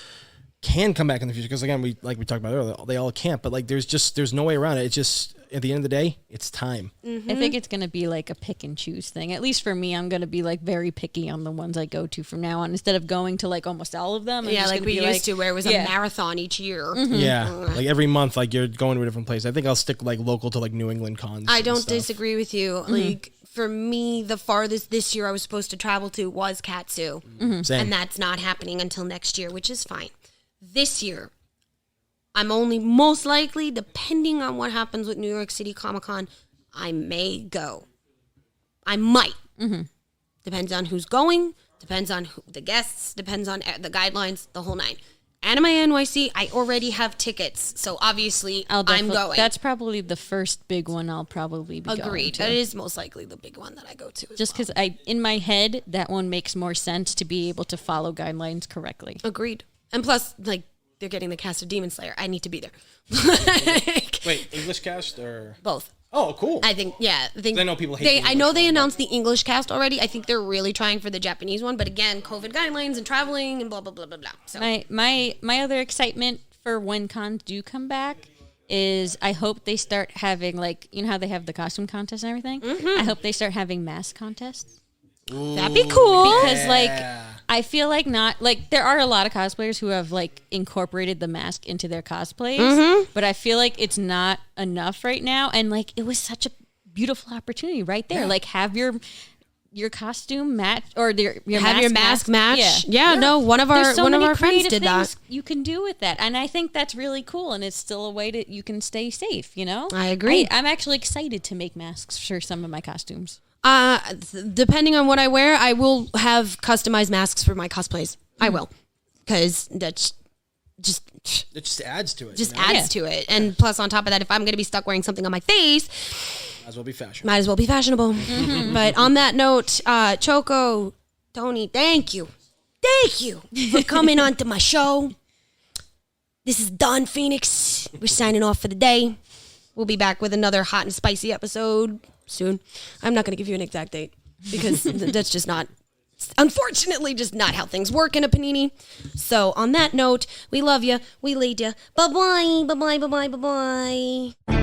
can come back in the future because again we talked about earlier they all can't but like there's no way around it. It's just at the end of the day it's time. I think it's going to be like a pick and choose thing. At least for me, I'm going to be like very picky on the ones I go to from now on instead of going to like almost all of them. I'm just like gonna we be used to where it was a marathon each year. Yeah. Like every month like you're going to a different place. I think I'll stick like local to like New England cons. I don't disagree with you. Like for me, the farthest this year I was supposed to travel to was Katsu. Same. And that's not happening until next year, which is fine. This year, I'm only most likely, depending on what happens with New York City Comic Con, I may go. I might. Depends on who's going, depends on the guests, depends on the guidelines, the whole nine. Anime NYC, I already have tickets, so obviously I'm going. That's probably the first big one I'll probably be Agreed. going to. That is most likely the big one that I go to. Just because in my head, that one makes more sense to be able to follow guidelines correctly. Agreed. And plus, like, they're getting the cast of Demon Slayer. I need to be there. Wait, English cast or Both. Oh, cool. I think, yeah. I know people hate the I know English they one, announced the English cast already. I think they're really trying for the Japanese one. But again, COVID guidelines and traveling and blah, blah, blah, blah, blah. So. My other excitement for when cons do come back is I hope they start having, like, you know how they have the costume contest and everything? I hope they start having mask contests. Ooh, that'd be cool. Because, like, I feel like there are a lot of cosplayers who have, like, incorporated the mask into their cosplays, but I feel like it's not enough right now. And, like, it was such a beautiful opportunity right there. Like, have your costume match or your mask match. Yeah. No, one of our friends did that. You can do with that, and I think that's really cool. And it's still a way that you can stay safe. You know, I agree. I'm actually excited to make masks for some of my costumes. Depending on what I wear, I will have customized masks for my cosplays. I will, because that's just it just adds to it. Adds to it. And plus, on top of that, if I'm going to be stuck wearing something on my face, might as well be fashionable. Might as well be fashionable. But on that note, Choco, Tony, thank you for coming onto my show. This is done, Feinics. We're signing off for the day. We'll be back with another hot and spicy episode soon. I'm not going to give you an exact date because that's just not, unfortunately, just not how things work in a panini. So on that note, we love you. We lead you. Bye-bye. Bye-bye. Bye-bye. Bye-bye.